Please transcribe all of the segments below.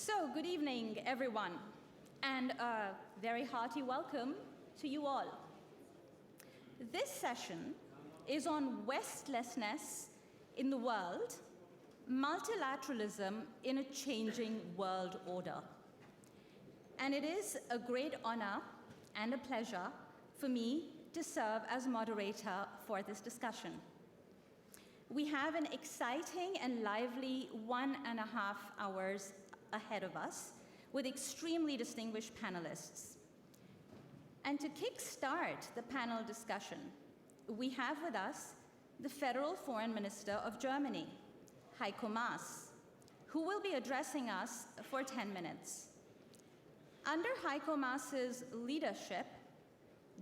So, good evening, everyone, and a very hearty welcome to you all. This session is on Westlessness in the world, multilateralism in a changing world order. And it is a great honor and a pleasure for me to serve as moderator for this discussion. We have an exciting and lively 1.5 hours ahead of us with extremely distinguished panelists. And to kickstart the panel discussion, we have with us the Federal Foreign Minister of Germany, Heiko Maas, who will be addressing us for 10 minutes. Under Heiko Maas's leadership,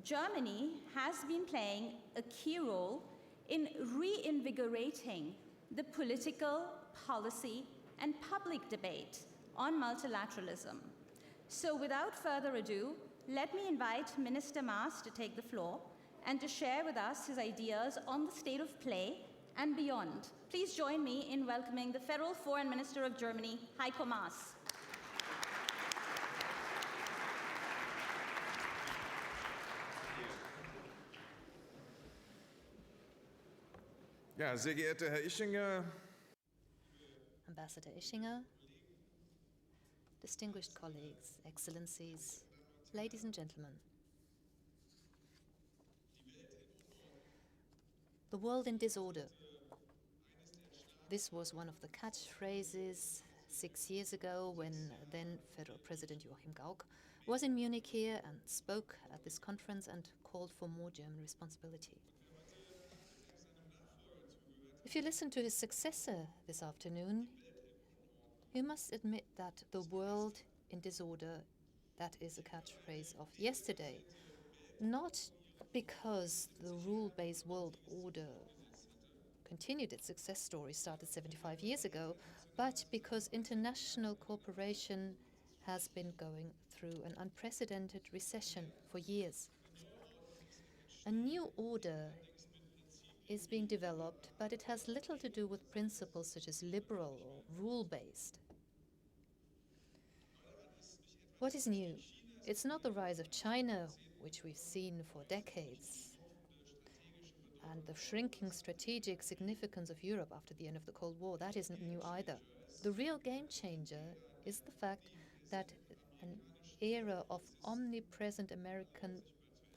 Germany has been playing a key role in reinvigorating the political, policy, and public debate on multilateralism. So without further ado, let me invite Minister Maas to take the floor and to share with us his ideas on the state of play and beyond. Please join me in welcoming the Federal Foreign Minister of Germany, Heiko Maas. Ja, sehr geehrter Herr Ischinger, Ambassador Ischinger, distinguished colleagues, excellencies, ladies and gentlemen. The world in disorder. This was one of the catchphrases 6 years ago when then Federal President Joachim Gauck was in Munich here and spoke at this conference and called for more German responsibility. If you listen to his successor this afternoon, you must admit that the world in disorder, that is a catchphrase of yesterday, not because the rule-based world order continued its success story started 75 years ago, but because international cooperation has been going through an unprecedented recession for years. A new order is being developed, but it has little to do with principles such as liberal or rule-based. What is new? It's not the rise of China, which we've seen for decades, and the shrinking strategic significance of Europe after the end of the Cold War. That isn't new either. The real game changer is the fact that an era of omnipresent American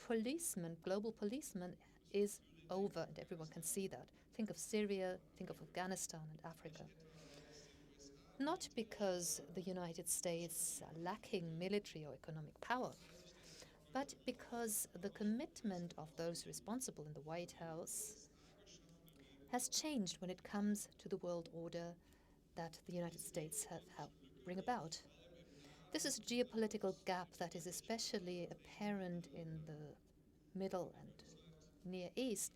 policemen, global policemen, is over, and everyone can see that. Think of Syria, think of Afghanistan and Africa. Not because the United States are lacking military or economic power, but because the commitment of those responsible in the White House has changed when it comes to the world order that the United States have helped bring about. This is a geopolitical gap that is especially apparent in the Middle and Near East,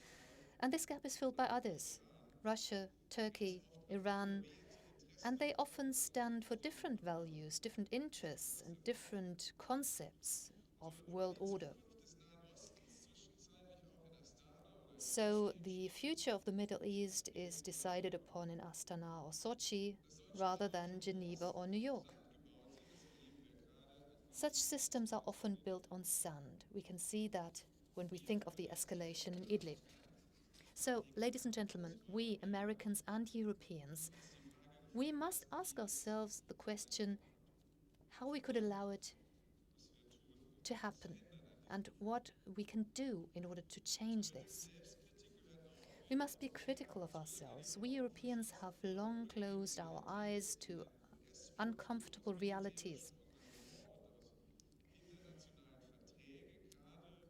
and this gap is filled by others, Russia, Turkey, Iran, and they often stand for different values, different interests, and different concepts of world order. So the future of the Middle East is decided upon in Astana or Sochi rather than Geneva or New York. Such systems are often built on sand. We can see that when we think of the escalation in Idlib. So, ladies and gentlemen, we Americans and Europeans, we must ask ourselves the question how we could allow it to happen and what we can do in order to change this. We must be critical of ourselves. We Europeans have long closed our eyes to uncomfortable realities.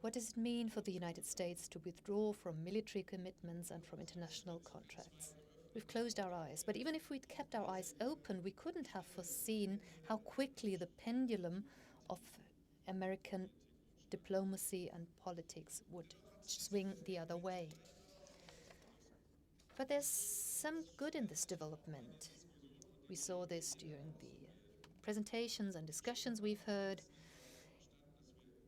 What does it mean for the United States to withdraw from military commitments and from international contracts? We've closed our eyes, but even if we'd kept our eyes open, we couldn't have foreseen how quickly the pendulum of American diplomacy and politics would swing the other way. But there's some good in this development. We saw this during the presentations and discussions we've heard.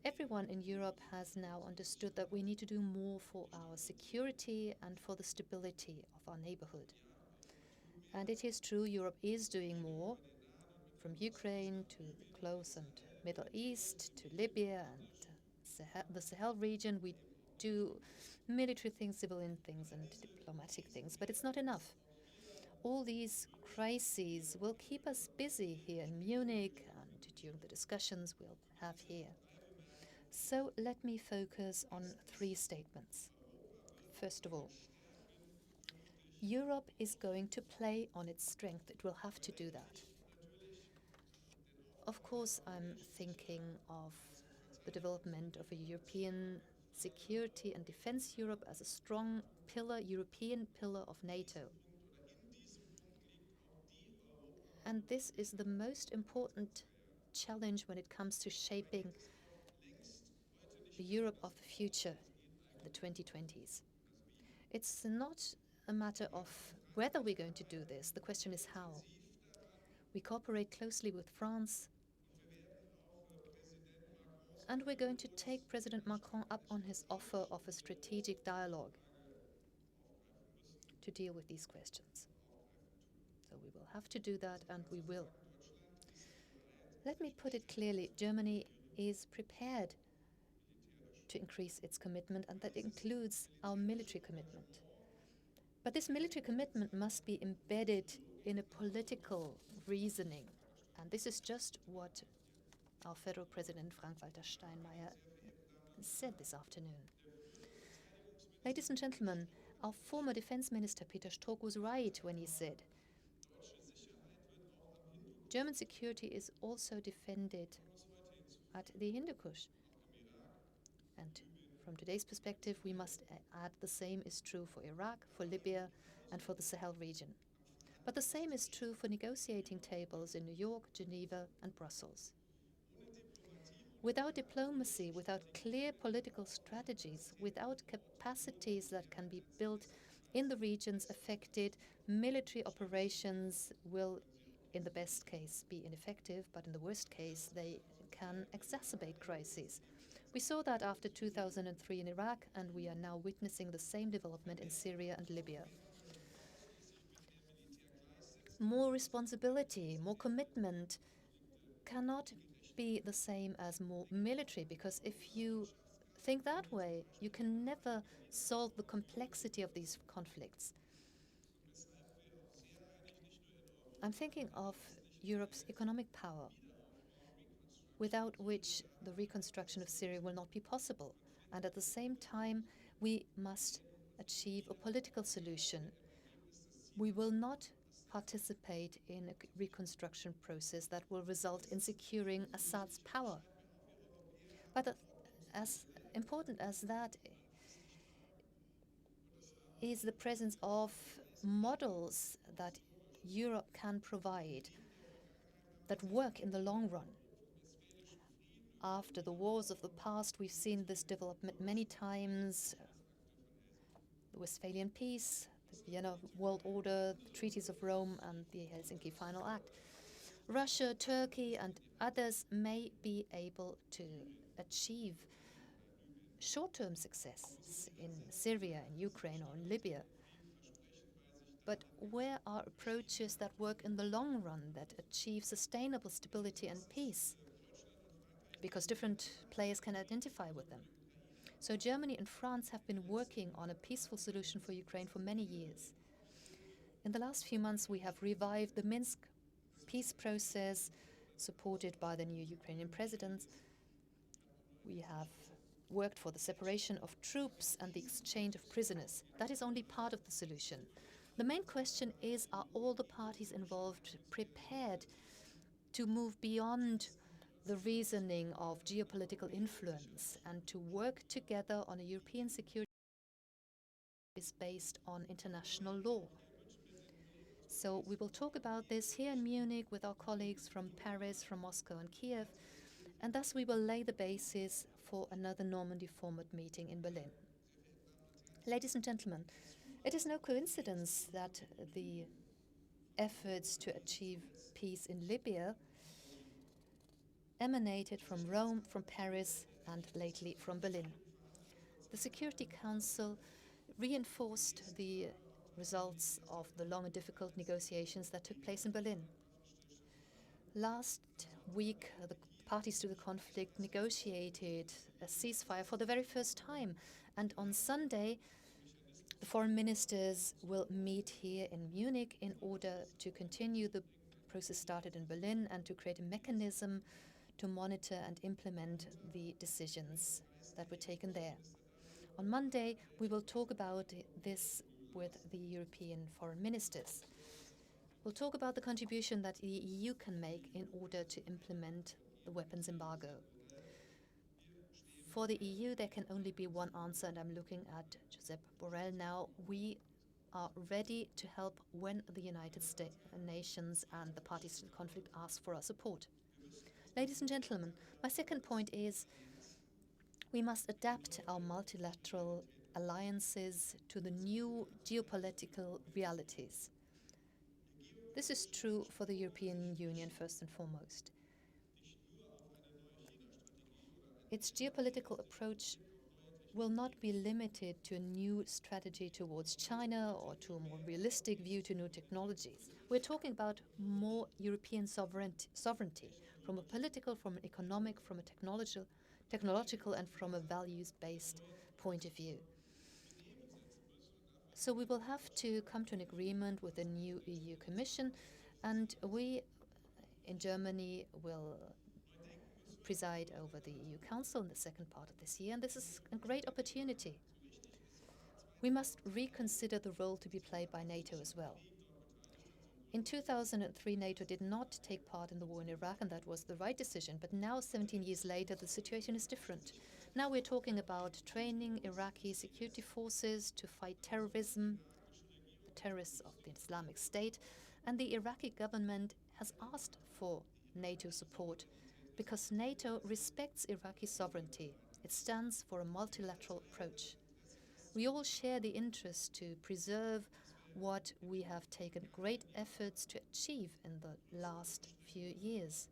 Everyone in Europe has now understood that we need to do more for our security and for the stability of our neighborhood. And it is true, Europe is doing more, from Ukraine to the close and Middle East to Libya and the Sahel region. We do military things, civilian things, and diplomatic things, but it's not enough. All these crises will keep us busy here in Munich and during the discussions we'll have here. So let me focus on 3 statements. First of all, Europe is going to play on its strength. It will have to do that. Of course, I'm thinking of the development of a European security and defense Europe as a strong pillar, European pillar of NATO. And this is the most important challenge when it comes to shaping the Europe of the future, the 2020s. It's not a matter of whether we're going to do this. The question is how. We cooperate closely with France, and we're going to take President Macron up on his offer of a strategic dialogue to deal with these questions. So we will have to do that, and we will. Let me put it clearly, Germany is prepared to increase its commitment, and that includes our military commitment. But this military commitment must be embedded in a political reasoning, and this is just what our federal president, Frank-Walter Steinmeier, said this afternoon. Ladies and gentlemen, our former defense minister, Peter Strock, was right when he said, German security is also defended at the Hindukush. And from today's perspective, we must add the same is true for Iraq, for Libya, and for the Sahel region. But the same is true for negotiating tables in New York, Geneva, and Brussels. Without diplomacy, without clear political strategies, without capacities that can be built in the regions affected, military operations will, in the best case, be ineffective, but in the worst case, they can exacerbate crises. We saw that after 2003 in Iraq, and we are now witnessing the same development in Syria and Libya. More responsibility, more commitment cannot be the same as more military, because if you think that way, you can never solve the complexity of these conflicts. I'm thinking of Europe's economic power, without which the reconstruction of Syria will not be possible. And at the same time, we must achieve a political solution. We will not participate in a reconstruction process that will result in securing Assad's power. But as important as that is the presence of models that Europe can provide that work in the long run. After the wars of the past, we've seen this development many times. The Westphalian Peace, the Vienna World Order, the Treaties of Rome, and the Helsinki Final Act. Russia, Turkey, and others may be able to achieve short-term successes in Syria, in Ukraine, or in Libya. But where are approaches that work in the long run, that achieve sustainable stability and peace? Because different players can identify with them. So Germany and France have been working on a peaceful solution for Ukraine for many years. In the last few months, we have revived the Minsk peace process, supported by the new Ukrainian president. We have worked for the separation of troops and the exchange of prisoners. That is only part of the solution. The main question is, are all the parties involved prepared to move beyond the reasoning of geopolitical influence and to work together on a European security that is based on international law? So we will talk about this here in Munich with our colleagues from Paris, from Moscow and Kiev, and thus we will lay the basis for another Normandy format meeting in Berlin. Ladies and gentlemen, it is no coincidence that the efforts to achieve peace in Libya emanated from Rome, from Paris, and lately from Berlin. The Security Council reinforced the results of the long and difficult negotiations that took place in Berlin. Last week, the parties to the conflict negotiated a ceasefire for the very first time. And on Sunday, the foreign ministers will meet here in Munich in order to continue the process started in Berlin and to create a mechanism to monitor and implement the decisions that were taken there. On Monday, we will talk about this with the European foreign ministers. We'll talk about the contribution that the EU can make in order to implement the weapons embargo. For the EU, there can only be one answer, and I'm looking at Josep Borrell now. We are ready to help when the United Nations and the parties to the conflict ask for our support. Ladies and gentlemen, my second point is we must adapt our multilateral alliances to the new geopolitical realities. This is true for the European Union first and foremost. Its geopolitical approach will not be limited to a new strategy towards China or to a more realistic view to new technologies. We're talking about more European sovereignty from a political, from an economic, from a technological and from a values-based point of view. So we will have to come to an agreement with the new EU Commission, and we in Germany will preside over the EU Council in the second part of this year, and this is a great opportunity. We must reconsider the role to be played by NATO as well. In 2003, NATO did not take part in the war in Iraq, and that was the right decision. But now, 17 years later, the situation is different. Now we're talking about training Iraqi security forces to fight terrorism, the terrorists of the Islamic State, and the Iraqi government has asked for NATO support because NATO respects Iraqi sovereignty. It stands for a multilateral approach. We all share the interest to preserve what we have taken great efforts to achieve in the last few years.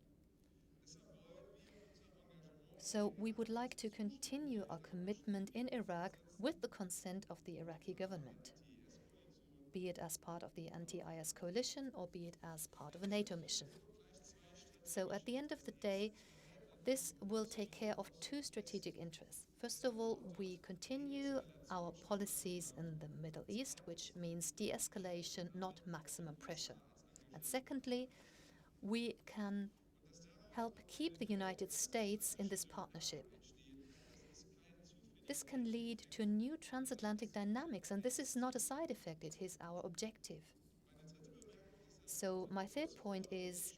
So we would like to continue our commitment in Iraq with the consent of the Iraqi government, be it as part of the anti-IS coalition or be it as part of a NATO mission. So at the end of the day, this will take care of two strategic interests. First of all, we continue our policies in the Middle East, which means de-escalation, not maximum pressure. And secondly, we can help keep the United States in this partnership. This can lead to new transatlantic dynamics, and this is not a side effect, it is our objective. So my third point is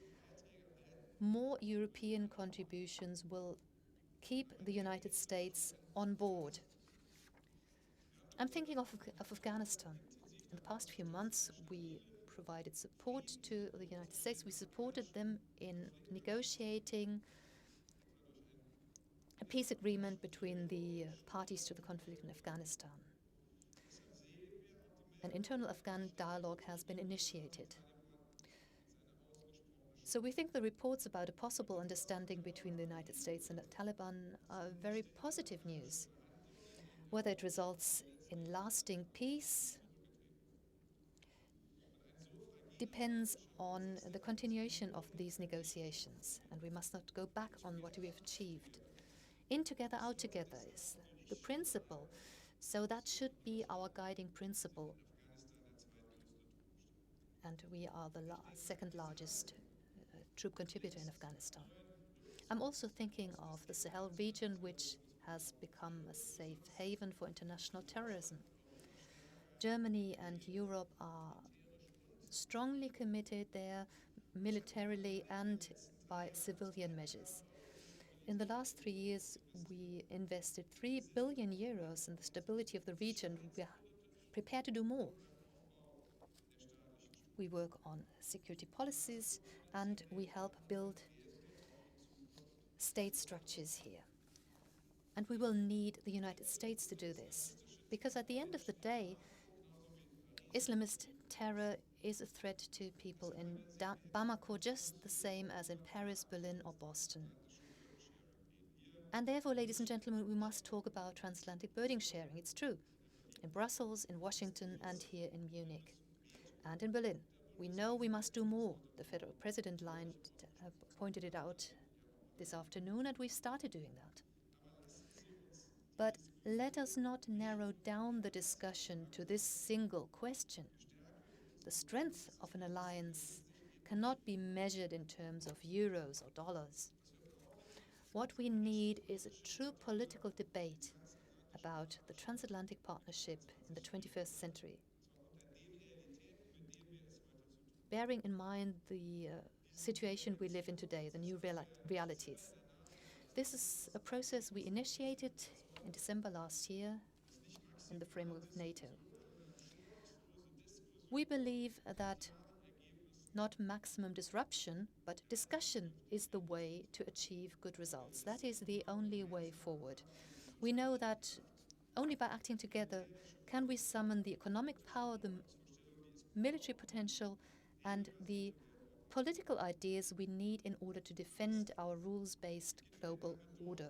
more European contributions will keep the United States on board. I'm thinking of Afghanistan. In the past few months, we provided support to the United States. We supported them in negotiating a peace agreement between the parties to the conflict in Afghanistan. An internal Afghan dialogue has been initiated. So we think the reports about a possible understanding between the United States and the Taliban are very positive news. Whether it results in lasting peace depends on the continuation of these negotiations, and we must not go back on what we have achieved. In together, out together is the principle, so that should be our guiding principle. And we are the second largest troop contributor in Afghanistan. I'm also thinking of the Sahel region, which has become a safe haven for international terrorism. Germany and Europe are strongly committed there, militarily and by civilian measures. In the last 3 years, we invested 3 billion euros in the stability of the region. We are prepared to do more. We work on security policies and we help build state structures here. And we will need the United States to do this, because at the end of the day, Islamist terror is a threat to people in Bamako just the same as in Paris, Berlin or Boston. And therefore, ladies and gentlemen, we must talk about transatlantic burden sharing. It's true. In Brussels, in Washington and here in Munich and in Berlin. We know we must do more. The federal president pointed it out this afternoon, and we've started doing that. But let us not narrow down the discussion to this single question. The strength of an alliance cannot be measured in terms of euros or dollars. What we need is a true political debate about the transatlantic partnership in the 21st century, bearing in mind the situation we live in today, the new realities. This is a process we initiated in December last year in the framework of NATO. We believe that not maximum disruption, but discussion is the way to achieve good results. That is the only way forward. We know that only by acting together can we summon the economic power, the military potential, and the political ideas we need in order to defend our rules-based global order.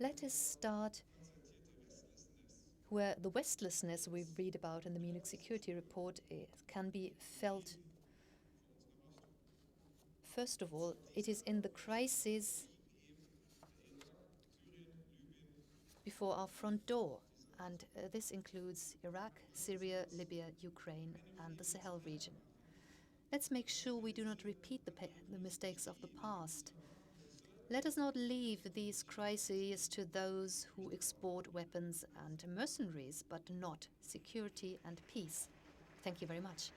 Let us start where the Westlessness we read about in the Munich Security Report can be felt. First of all, it is in the crisis before our front door, and this includes Iraq, Syria, Libya, Ukraine, and the Sahel region. Let's make sure we do not repeat the mistakes of the past. Let us not leave these crises to those who export weapons and mercenaries, but not security and peace. Thank you very much.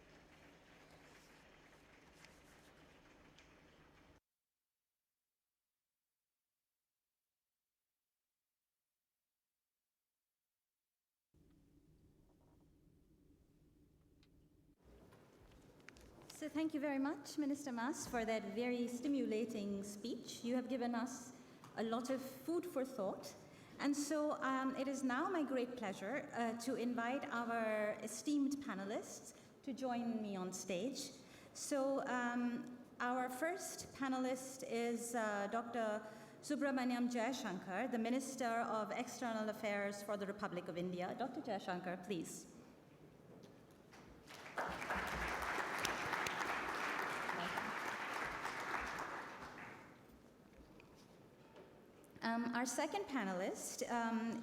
So thank you very much, Minister Maas, for that very stimulating speech. You have given us a lot of food for thought. And so it is now my great pleasure to invite our esteemed panelists to join me on stage. So our first panelist is Dr. Subrahmanyam Jaishankar, the Minister of External Affairs for the Republic of India. Dr. Jaishankar, please. Our second panelist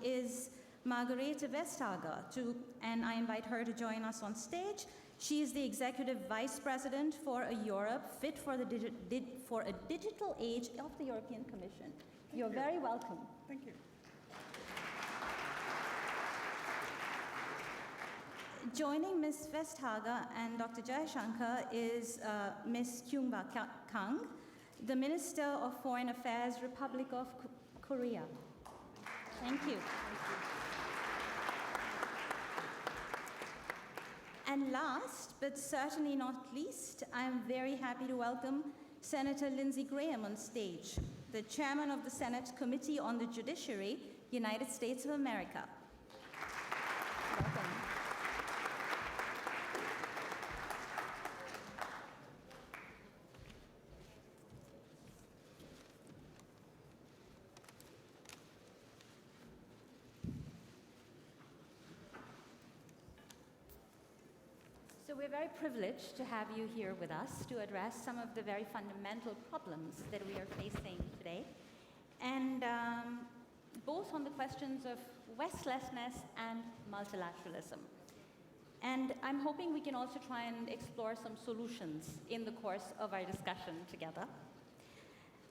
is Margrethe Vestager, and I invite her to join us on stage. She is the Executive Vice President for a Europe fit for a digital age of the European Commission. You're very welcome. Thank you. Joining Ms. Vestager and Dr. Jaishankar is Ms. Kyung-Wha Kang, the Minister of Foreign Affairs, Republic of Korea. Thank you. And last, but certainly not least, I am very happy to welcome Senator Lindsey on stage, the Chairman of the Senate Committee on the Judiciary, United States of America. Welcome. So we're very privileged to have you here with us to address some of the very fundamental problems that we are facing today, and both on the questions of Westlessness and multilateralism. And I'm hoping we can also try and explore some solutions in the course of our discussion together.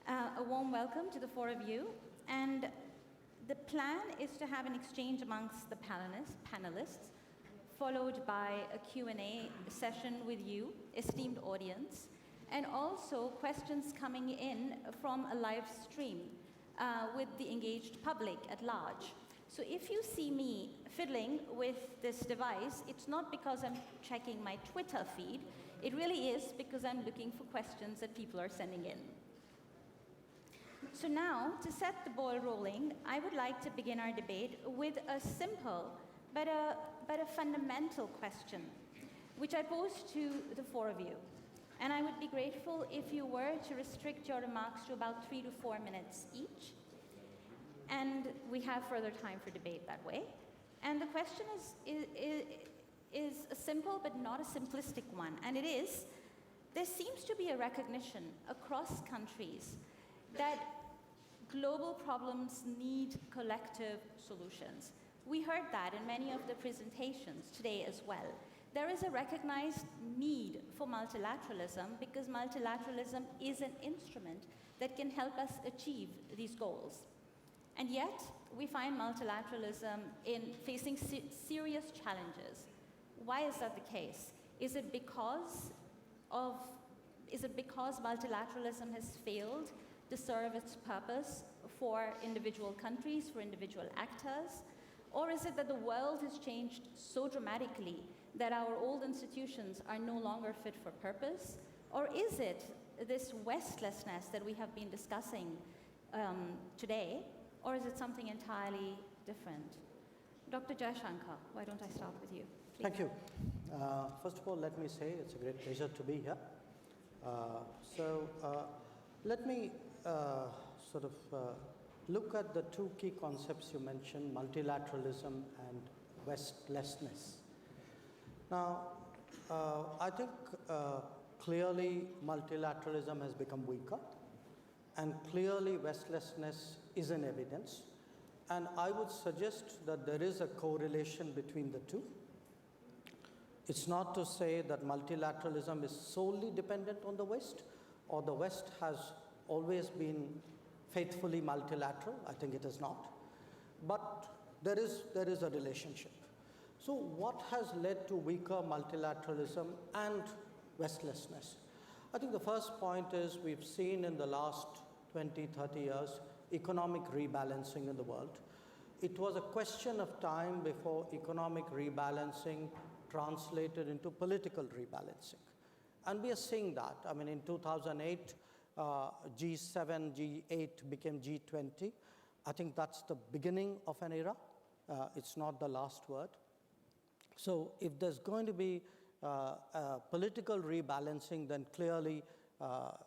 A warm welcome to the four of you, and the plan is to have an exchange amongst the panelists, followed by a Q&A session with you, esteemed audience, and also questions coming in from a live stream with the engaged public at large. So if you see me fiddling with this device, it's not because I'm checking my Twitter feed, it really is because I'm looking for questions that people are sending in. So now, to set the ball rolling, I would like to begin our debate with a simple but a fundamental question, which I pose to the four of you. And I would be grateful if you were to restrict your remarks to about 3 to 4 minutes each. And we have further time for debate that way. And the question is a simple but not a simplistic one, and it is, there seems to be a recognition across countries that global problems need collective solutions. We heard that in many of the presentations today as well. There is a recognized need for multilateralism because multilateralism is an instrument that can help us achieve these goals. And yet, we find multilateralism in facing serious challenges. Why is that the case? Is it because multilateralism has failed to serve its purpose for individual countries, for individual actors? Or is it that the world has changed so dramatically that our old institutions are no longer fit for purpose? Or is it this Westlessness that we have been discussing today? Or is it something entirely different? Dr. Jaishankar, why don't I start with you, please? Thank you. First of all, let me say it's a great pleasure to be here. Let me look at the two key concepts you mentioned, multilateralism and Westlessness. Now, I think clearly multilateralism has become weaker, and clearly Westlessness is in evidence. And I would suggest that there is a correlation between the two. It's not to say that multilateralism is solely dependent on the West, or the West has always been faithfully multilateral. I think it is not. But there is a relationship. So what has led to weaker multilateralism and Westlessness? I think the first point is we've seen in the last 20, 30 years economic rebalancing in the world. It was a question of time before economic rebalancing translated into political rebalancing. And we are seeing that. I mean, in 2008, G7, G8 became G20. I think that's the beginning of an era. It's not the last word. So if there's going to be political rebalancing, then clearly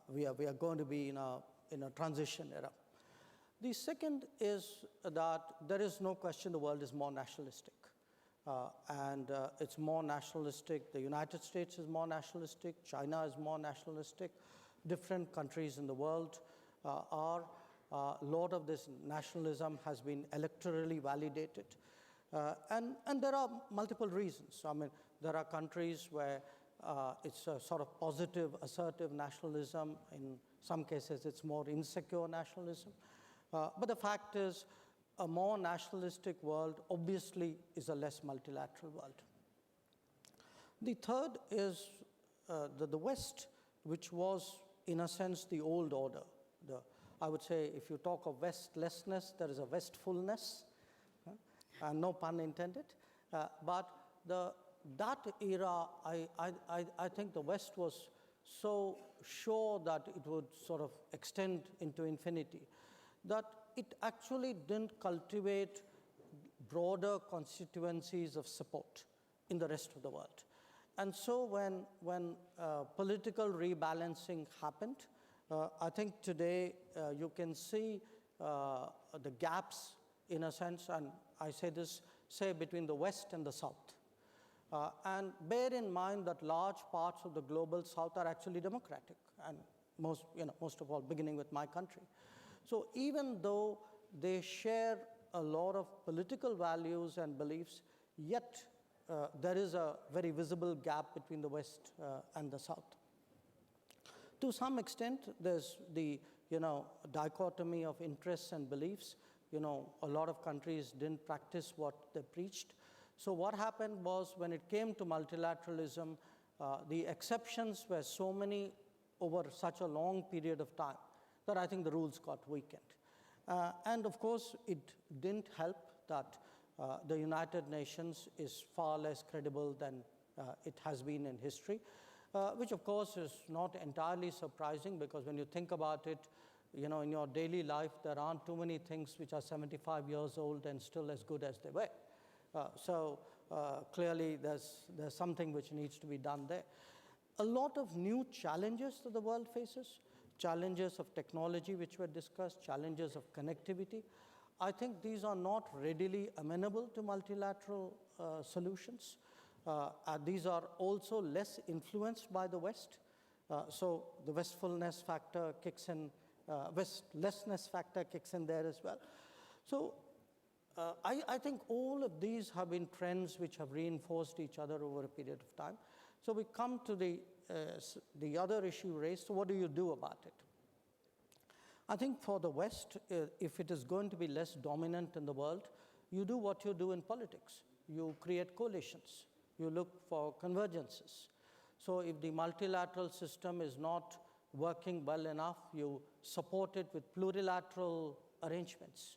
we are going to be in a transition era. The second is that there is no question the world is more nationalistic. It's more nationalistic. The United States is more nationalistic. China is more nationalistic. Different countries in the world are. A lot of this nationalism has been electorally validated. And there are multiple reasons. I mean, there are countries where it's a sort of positive, assertive nationalism. In some cases, it's more insecure nationalism. But the fact is, a more nationalistic world obviously is a less multilateral world. The third is the West, which was, in a sense, the old order. I would say if you talk of Westlessness, there is a Westfulness, and no pun intended. But that era, I think the West was so sure that it would sort of extend into infinity, that it actually didn't cultivate broader constituencies of support in the rest of the world. And so when political rebalancing happened, I think today you can see the gaps, in a sense, and I say this, say between the West and the South. And bear in mind that large parts of the global South are actually democratic, and most of all, beginning with my country. So even though they share a lot of political values and beliefs, yet there is a very visible gap between the West and the South. To some extent, there's the dichotomy of interests and beliefs. A lot of countries didn't practice what they preached. So what happened was, when it came to multilateralism, the exceptions were so many over such a long period of time that I think the rules got weakened. And of course, it didn't help that the United Nations is far less credible than it has been in history, which of course is not entirely surprising, because when you think about it, in your daily life, there aren't too many things which are 75 years old and still as good as they were. So clearly there's something which needs to be done there. A lot of new challenges that the world faces, challenges of technology which were discussed, challenges of connectivity. I think these are not readily amenable to multilateral solutions. These are also less influenced by the West. So the Westfulness factor kicks in, Westlessness factor kicks in there as well. So I think all of these have been trends which have reinforced each other over a period of time. So we come to the other issue raised, so what do you do about it? I think for the West, if it is going to be less dominant in the world, you do what you do in politics. You create coalitions. You look for convergences. So if the multilateral system is not working well enough, you support it with plurilateral arrangements.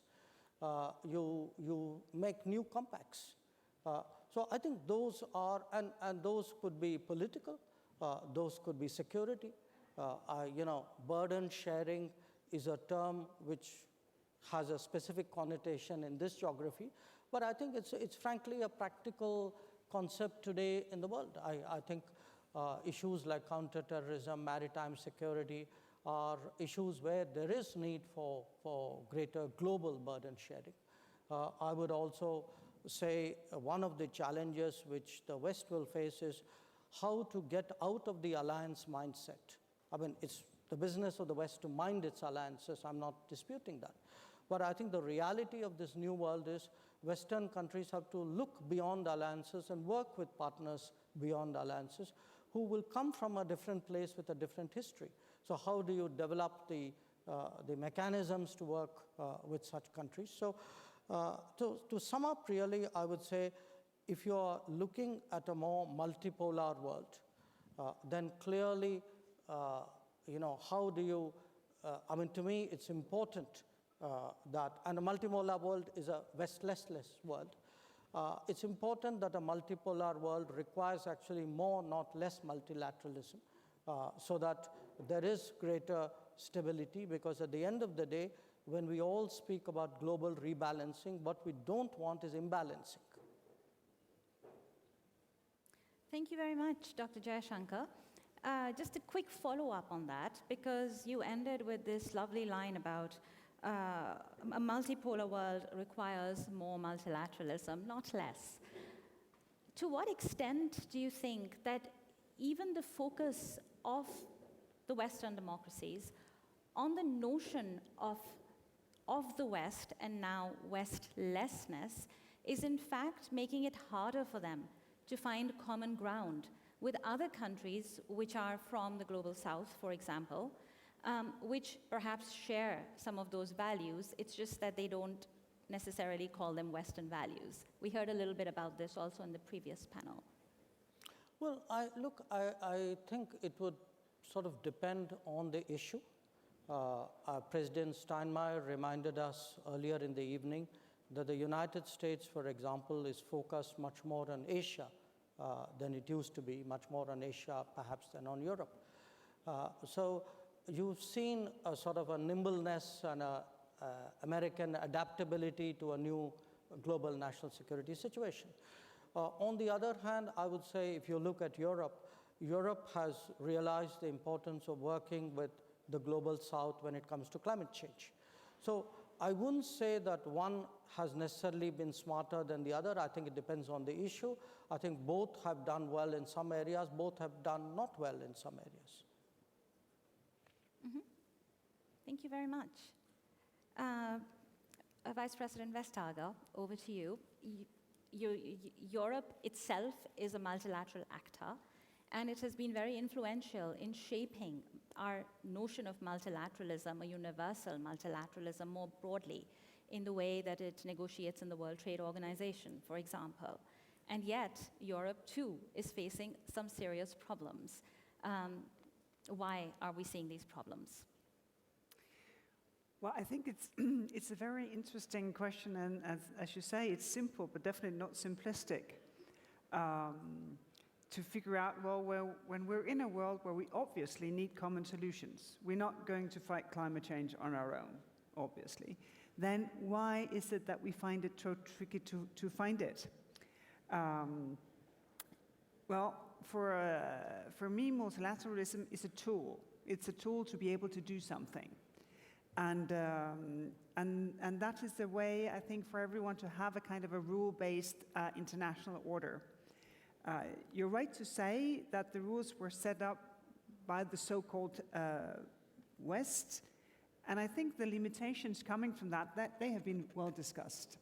You make new compacts. So I think those are, and those could be political, those could be security. Burden sharing is a term which has a specific connotation in this geography, but I think it's frankly a practical concept today in the world. I think issues like counterterrorism, maritime security are issues where there is need for greater global burden sharing. I would also say one of the challenges which the West will face is how to get out of the alliance mindset. I mean, it's the business of the West to mind its alliances. I'm not disputing that. But I think the reality of this new world is Western countries have to look beyond alliances and work with partners beyond alliances who will come from a different place with a different history. So how do you develop the mechanisms to work with such countries? So to sum up, really, I would say if you are looking at a more multipolar world, then clearly, how do you, to me, it's important that, and a multipolar world is a Westlessness world. It's important that a multipolar world requires actually more, not less multilateralism, so that there is greater stability, because at the end of the day, when we all speak about global rebalancing, what we don't want is imbalancing. Thank you very much, Dr. Jaishankar. Just a quick follow-up on that, because you ended with this lovely line about a multipolar world requires more multilateralism, not less. To what extent do you think that even the focus of the Western democracies on the notion of the West and now Westlessness is in fact making it harder for them to find common ground with other countries which are from the global south, for example, which perhaps share some of those values? It's just that they don't necessarily call them Western values. We heard a little bit about this also in the previous panel. Well, I think it would sort of depend on the issue. President Steinmeier reminded us earlier in the evening that the United States, for example, is focused much more on Asia than it used to be, much more on Asia perhaps than on Europe. So you've seen a sort of a nimbleness and American adaptability to a new global national security situation. On the other hand, I would say if you look at Europe, Europe has realized the importance of working with the global south when it comes to climate change. So I wouldn't say that one has necessarily been smarter than the other. I think it depends on the issue. I think both have done well in some areas, both have done not well in some areas. Mm-hmm. Thank you very much. Vice President Vestager, over to you. Europe itself is a multilateral actor, and it has been very influential in shaping our notion of multilateralism, a universal multilateralism more broadly, in the way that it negotiates in the World Trade Organization, for example. And yet, Europe too is facing some serious problems. Why are we seeing these problems? Well, I think it's a very interesting question, and as you say, it's simple, but definitely not simplistic. To figure out, well, when we're in a world where we obviously need common solutions, we're not going to fight climate change on our own, obviously, then why is it that we find it so tricky to find it? Well, for me, multilateralism is a tool. It's a tool to be able to do something. And that is the way, I think, for everyone to have a kind of a rule-based international order. You're right to say that the rules were set up by the so-called West, and I think the limitations coming from that they have been well discussed.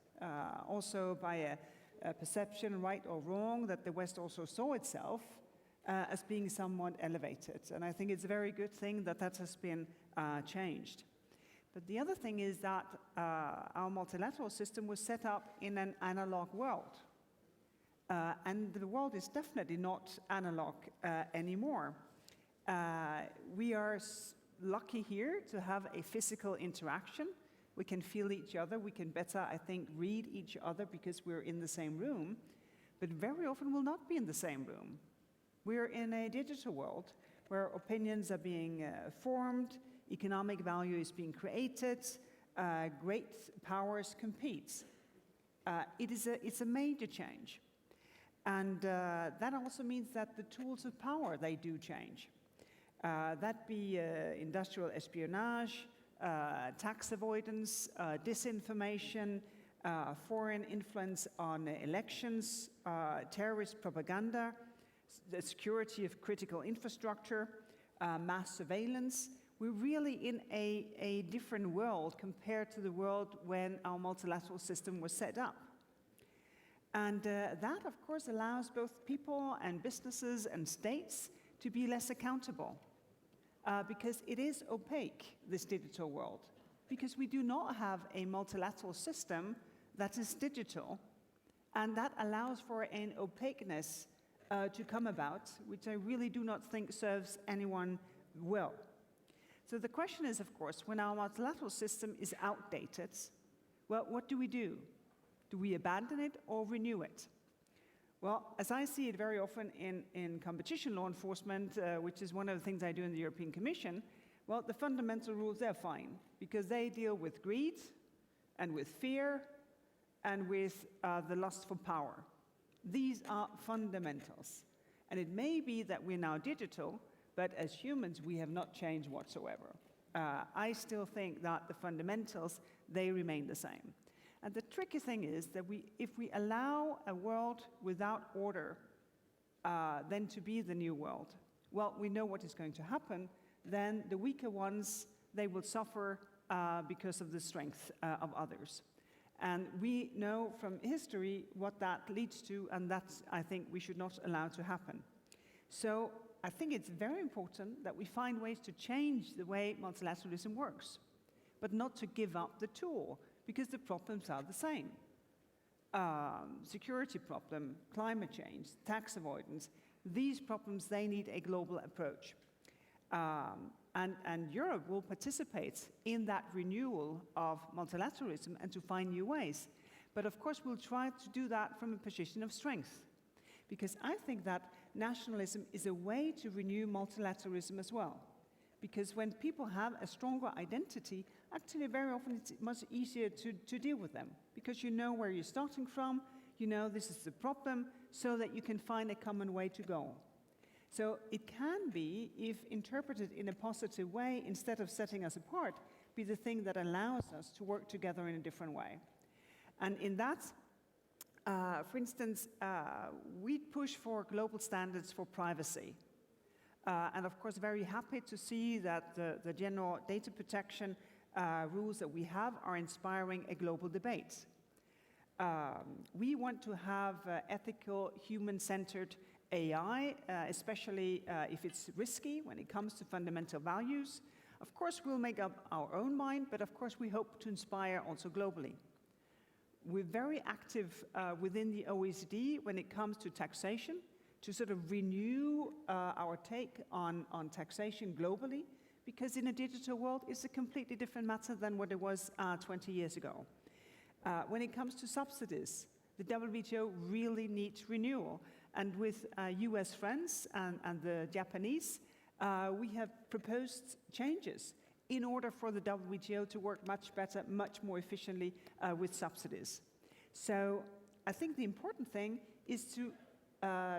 Also by a perception, right or wrong, that the West also saw itself as being somewhat elevated. And I think it's a very good thing that that has been changed. But the other thing is that our multilateral system was set up in an analog world. And the world is definitely not analog anymore. We are lucky here to have a physical interaction. We can feel each other. We can better, I think, read each other because we're in the same room. But very often we'll not be in the same room. We're in a digital world where opinions are being formed, economic value is being created, great powers compete. It's a major change. And that also means that the tools of power, they do change. That be industrial espionage, tax avoidance, disinformation, foreign influence on elections, terrorist propaganda, the security of critical infrastructure, mass surveillance. We're really in a different world compared to the world when our multilateral system was set up. And that, of course, allows both people and businesses and states to be less accountable. Because it is opaque, this digital world, because we do not have a multilateral system that is digital, and that allows for an opaqueness to come about, which I really do not think serves anyone well. So the question is, of course, when our multilateral system is outdated, well, what do we do? Do we abandon it or renew it? Well, as I see it very often in competition law enforcement, which is one of the things I do in the European Commission, well, the fundamental rules, they're fine, because they deal with greed and with fear and with the lust for power. These are fundamentals. And it may be that we're now digital, but as humans, we have not changed whatsoever. I still think that the fundamentals, they remain the same. And the tricky thing is that if we allow a world without order then to be the new world, well, we know what is going to happen. Then the weaker ones, they will suffer because of the strength of others. And we know from history what that leads to, and that's, I think, we should not allow to happen. So I think it's very important that we find ways to change the way multilateralism works, but not to give up the tool, because the problems are the same. Security problem, climate change, tax avoidance, these problems, they need a global approach. And Europe will participate in that renewal of multilateralism and to find new ways. But of course, we'll try to do that from a position of strength, because I think that nationalism is a way to renew multilateralism as well. Because when people have a stronger identity, actually very often it's much easier to deal with them, because you know where you're starting from, you know this is the problem, so that you can find a common way to go. So it can be, if interpreted in a positive way, instead of setting us apart, be the thing that allows us to work together in a different way. And in that, for instance, we push for global standards for privacy. And of course, very happy to see that the general data protection rules that we have are inspiring a global debate. We want to have ethical, human-centered AI, especially if it's risky when it comes to fundamental values. Of course, we'll make up our own mind, but of course, we hope to inspire also globally. We're very active within the OECD when it comes to taxation, to sort of renew our take on taxation globally, because in a digital world, it's a completely different matter than what it was 20 years ago. When it comes to subsidies, the WTO really needs renewal. And with US friends and the Japanese, we have proposed changes in order for the WTO to work much better, much more efficiently with subsidies. So I think the important thing is to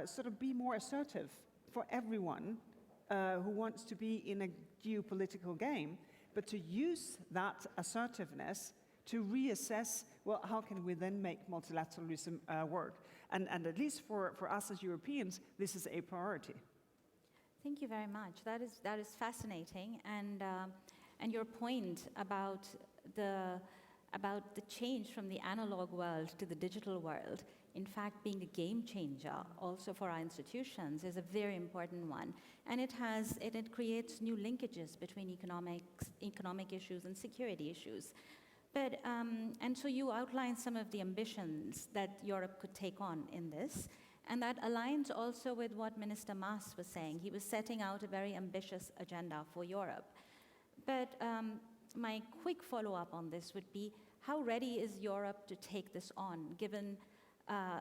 sort of be more assertive for everyone who wants to be in a geopolitical game, but to use that assertiveness to reassess, well, how can we then make multilateralism work? And at least for us as Europeans, this is a priority. Thank you very much. That is fascinating, and your point about the change from the analog world to the digital world, in fact, being a game changer also for our institutions, is a very important one. And it creates new linkages between economic issues and security issues. But and so you outlined some of the ambitions that Europe could take on in this. And that aligns also with what Minister Maas was saying. He was setting out a very ambitious agenda for Europe. But my quick follow-up on this would be, how ready is Europe to take this on, given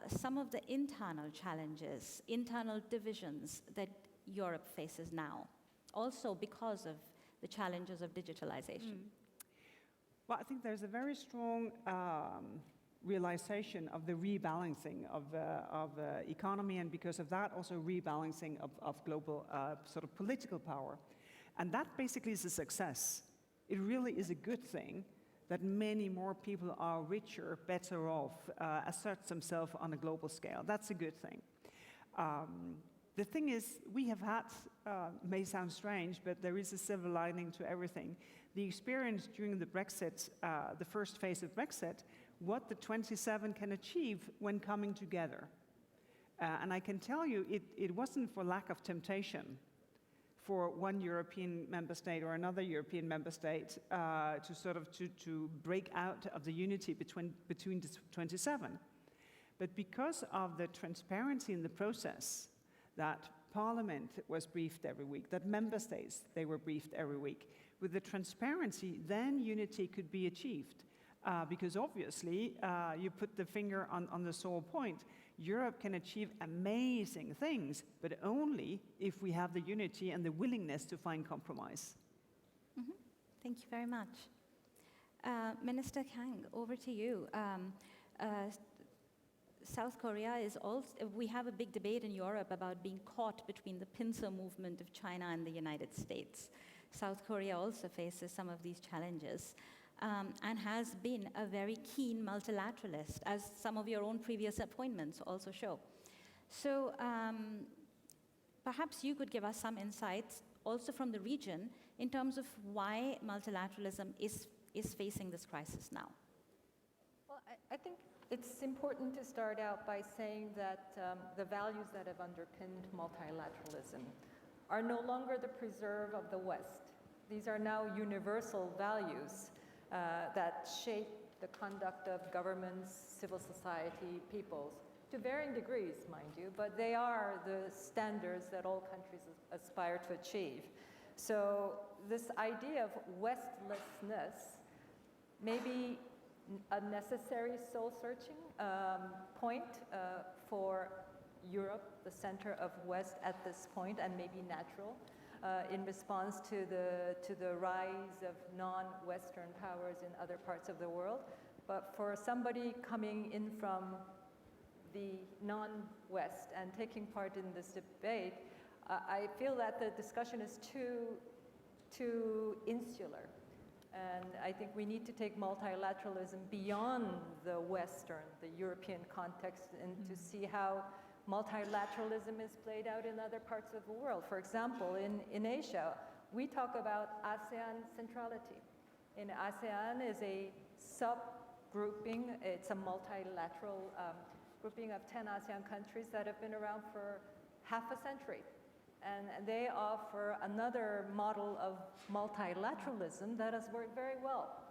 some of the internal challenges, internal divisions that Europe faces now, also because of the challenges of digitalization? Well, I think there's a very strong realization of the rebalancing of the economy, and because of that, also rebalancing of global sort of political power. And that basically is a success. It really is a good thing that many more people are richer, better off, assert themselves on a global scale. That's a good thing. The thing is, we have had, may sound strange, but there is a silver lining to everything. The experience during the Brexit, the first phase of Brexit, what the 27 can achieve when coming together. And I can tell you, it wasn't for lack of temptation for one European member state or another European member state to break out of the unity between the 27. But because of the transparency in the process, that Parliament was briefed every week, that member states, they were briefed every week, with the transparency, then unity could be achieved. Because obviously, you put the finger on the sore point. Europe can achieve amazing things, but only if we have the unity and the willingness to find compromise. Mm-hmm. Thank you very much. Minister Kang, over to you. South Korea is also, we have a big debate in Europe about being caught between the pincer movement of China and the United States. South Korea also faces some of these challenges. And has been a very keen multilateralist, as some of your own previous appointments also show. So perhaps you could give us some insights also from the region in terms of why multilateralism is facing this crisis now. Well, I think it's important to start out by saying that the values that have underpinned multilateralism are no longer the preserve of the West. These are now universal values that shape the conduct of governments, civil society, peoples, to varying degrees, mind you, but they are the standards that all countries aspire to achieve. So this idea of Westlessness may be a necessary soul-searching point for Europe, the center of West at this point, and maybe natural. In response to the rise of non-Western powers in other parts of the world. But for somebody coming in from the non-West and taking part in this debate, I feel that the discussion is too insular. And I think we need to take multilateralism beyond the Western, the European context, and to see how multilateralism is played out in other parts of the world. For example, in Asia, we talk about ASEAN centrality. In ASEAN is a sub-grouping, it's a multilateral grouping of 10 ASEAN countries that have been around for half a century. And they offer another model of multilateralism that has worked very well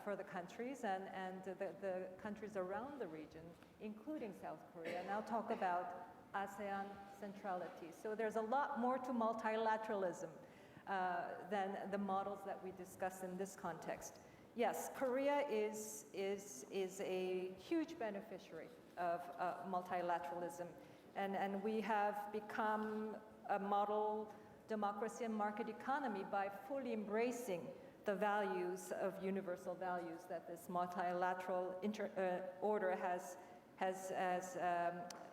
for the countries and the countries around the region, including South Korea, now talk about ASEAN centrality. So there's a lot more to multilateralism than the models that we discuss in this context. Yes, Korea is a huge beneficiary of multilateralism, and we have become a model democracy and market economy by fully embracing the values of universal values that this multilateral order has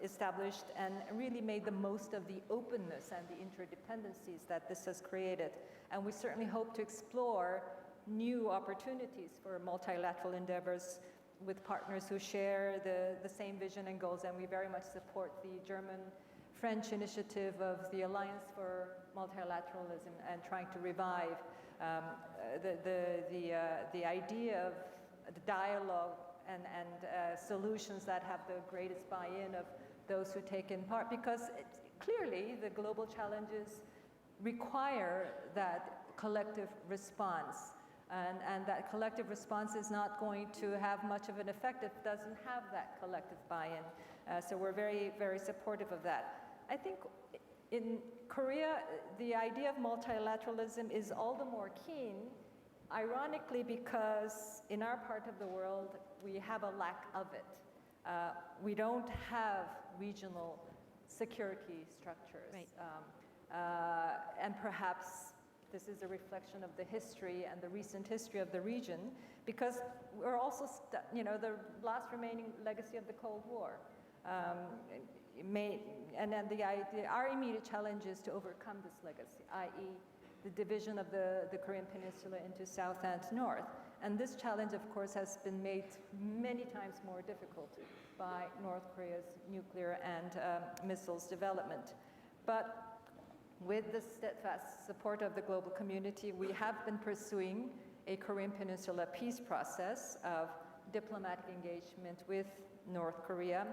established, and really made the most of the openness and the interdependencies that this has created. And we certainly hope to explore new opportunities for multilateral endeavors with partners who share the same vision and goals, and we very much support the German-French initiative of the Alliance for Multilateralism and trying to revive the idea of the dialogue and solutions that have the greatest buy-in of those who take in part, because clearly the global challenges require that collective response. And that collective response is not going to have much of an effect if it doesn't have that collective buy-in. So we're very, very supportive of that. I think in Korea, the idea of multilateralism is all the more keen, ironically, because in our part of the world, we have a lack of it. We don't have regional security structures. Right. And perhaps this is a reflection of the history and the recent history of the region, because we're also, the last remaining legacy of the Cold War. And then our immediate challenge is to overcome this legacy, i.e. the division of the Korean Peninsula into South and North. And this challenge, of course, has been made many times more difficult by North Korea's nuclear and missiles development. But with the steadfast support of the global community, we have been pursuing a Korean Peninsula peace process of diplomatic engagement with North Korea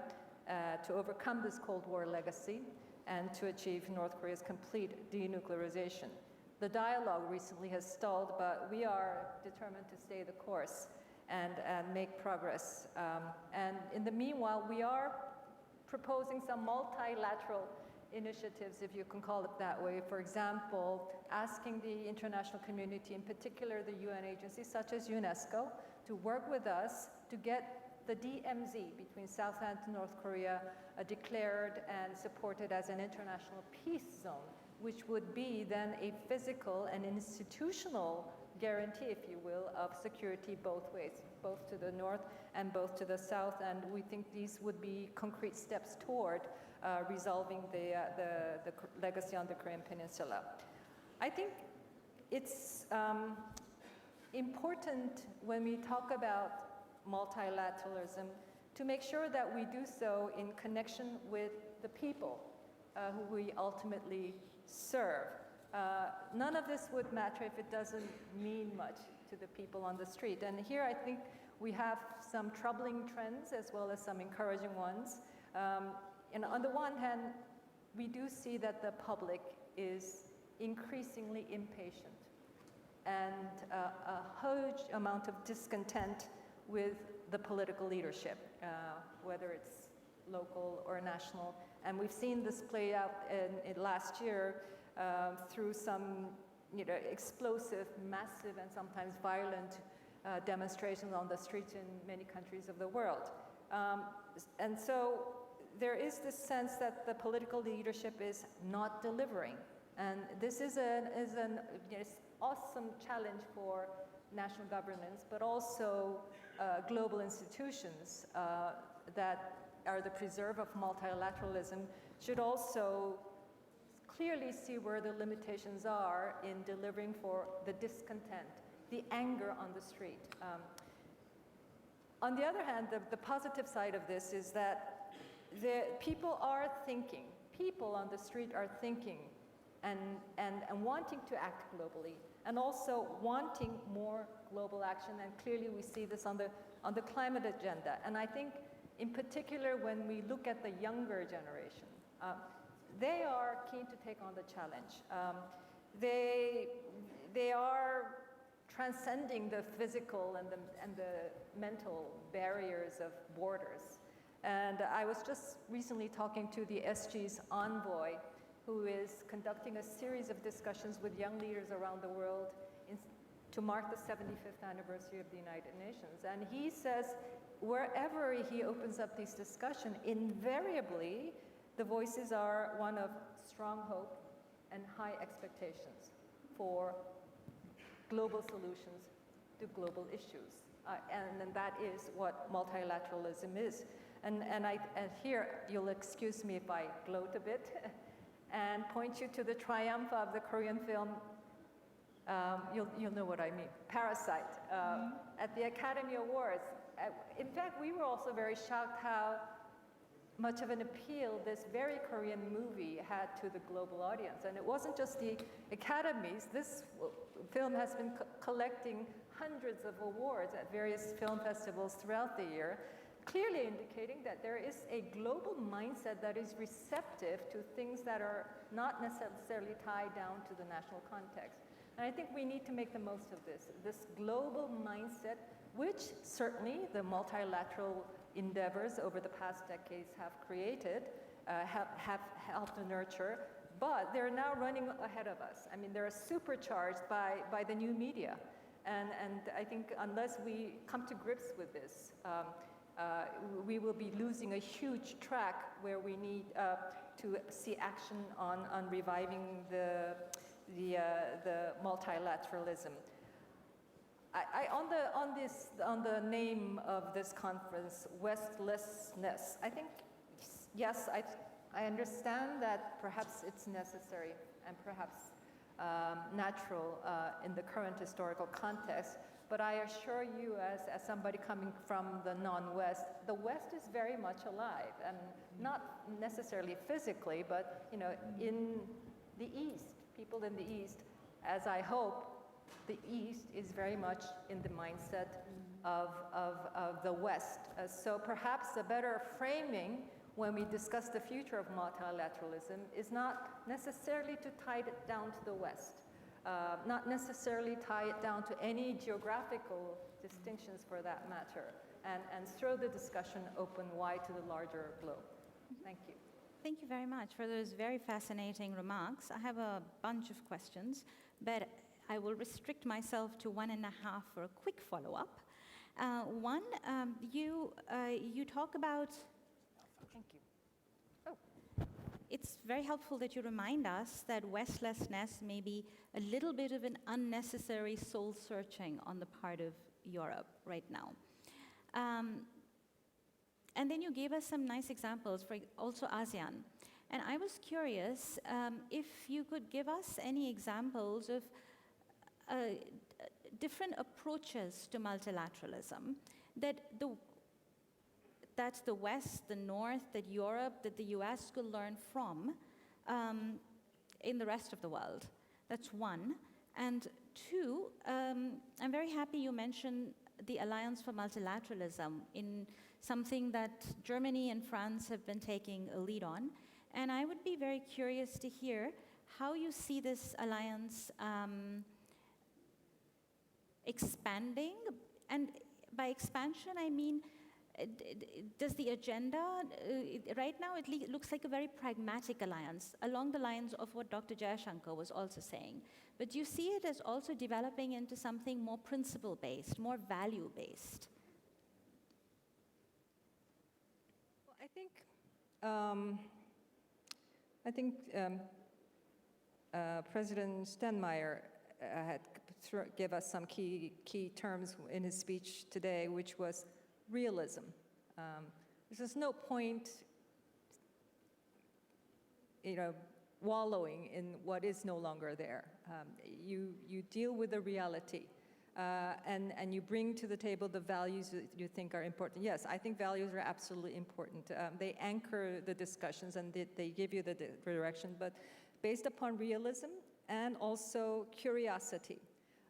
to overcome this Cold War legacy and to achieve North Korea's complete denuclearization. The dialogue recently has stalled, but we are determined to stay the course and make progress. And in the meanwhile, we are proposing some multilateral initiatives, if you can call it that way. For example, asking the international community, in particular the UN agencies such as UNESCO, to work with us to get the DMZ between South and North Korea declared and supported as an international peace zone, which would be then a physical and institutional guarantee, if you will, of security both ways, both to the north and both to the south. And we think these would be concrete steps toward resolving the legacy on the Korean Peninsula. I think it's important when we talk about multilateralism to make sure that we do so in connection with the people who we ultimately serve. None of this would matter if it doesn't mean much to the people on the street. And here I think we have some troubling trends as well as some encouraging ones. And on the one hand, we do see that the public is increasingly impatient and a huge amount of discontent with the political leadership, whether it's local or national. And we've seen this play out in last year through some explosive, massive, and sometimes violent demonstrations on the streets in many countries of the world. And so there is this sense that the political leadership is not delivering. And this is an awesome challenge for national governments, but also global institutions that are the preserve of multilateralism should also clearly see where the limitations are in delivering for the discontent, the anger on the street. On the other hand, the positive side of this is that the people are thinking, people on the street are thinking and wanting to act globally, and also wanting more global action. And clearly we see this on the climate agenda. And I think in particular when we look at the younger generation, they are keen to take on the challenge. They are transcending the physical and the mental barriers of borders. And I was just recently talking to the SG's envoy, who is conducting a series of discussions with young leaders around the world to mark the 75th anniversary of the United Nations. And he says wherever he opens up these discussions, invariably the voices are one of strong hope and high expectations for global solutions to global issues. And that is what multilateralism is. And here, you'll excuse me if I gloat a bit and point you to the triumph of the Korean film, you'll know what I mean, Parasite. At the Academy Awards, in fact, we were also very shocked how much of an appeal this very Korean movie had to the global audience. And it wasn't just the academies. This film has been collecting hundreds of awards at various film festivals throughout the year, clearly indicating that there is a global mindset that is receptive to things that are not necessarily tied down to the national context. And I think we need to make the most of this global mindset, which certainly the multilateral endeavors over the past decades have created, have helped to nurture, but they're now running ahead of us. I mean, they're supercharged by the new media. And I think unless we come to grips with this, we will be losing a huge track where we need to see action on reviving the multilateralism. On the name of this conference, Westlessness, I think, yes, I understand that perhaps it's necessary and perhaps natural in the current historical context, but I assure you, as somebody coming from the non-West, the West is very much alive, and not necessarily physically, but in the East, people in the East, as I hope, the East is very much in the mindset of the West. So perhaps a better framing when we discuss the future of multilateralism is not necessarily to tie it down to the West, not necessarily tie it down to any geographical distinctions for that matter, and throw the discussion open wide to the larger globe. Thank you. Thank you very much for those very fascinating remarks. I have a bunch of questions, but I will restrict myself to 1.5 for a quick follow-up. One, you talk about... Thank you. Oh. It's very helpful that you remind us that Westlessness may be a little bit of an unnecessary soul-searching on the part of Europe right now. And then you gave us some nice examples for also ASEAN. And I was curious if you could give us any examples of different approaches to multilateralism that the West, the North, that Europe, that the US could learn from in the rest of the world. That's one. And two, I'm very happy you mentioned the Alliance for Multilateralism in something that Germany and France have been taking a lead on. And I would be very curious to hear how you see this alliance expanding. And by expansion, I mean, does the agenda, right now it looks like a very pragmatic alliance, along the lines of what Dr. Jaishankar was also saying. But do you see it as also developing into something more principle-based, more value-based? Well, I think President Steinmeier had give us some key terms in his speech today, which was realism. There's no point, wallowing in what is no longer there. You deal with the reality, and you bring to the table the values that you think are important. Yes, I think values are absolutely important. They anchor the discussions and they give you the direction, but based upon realism and also curiosity.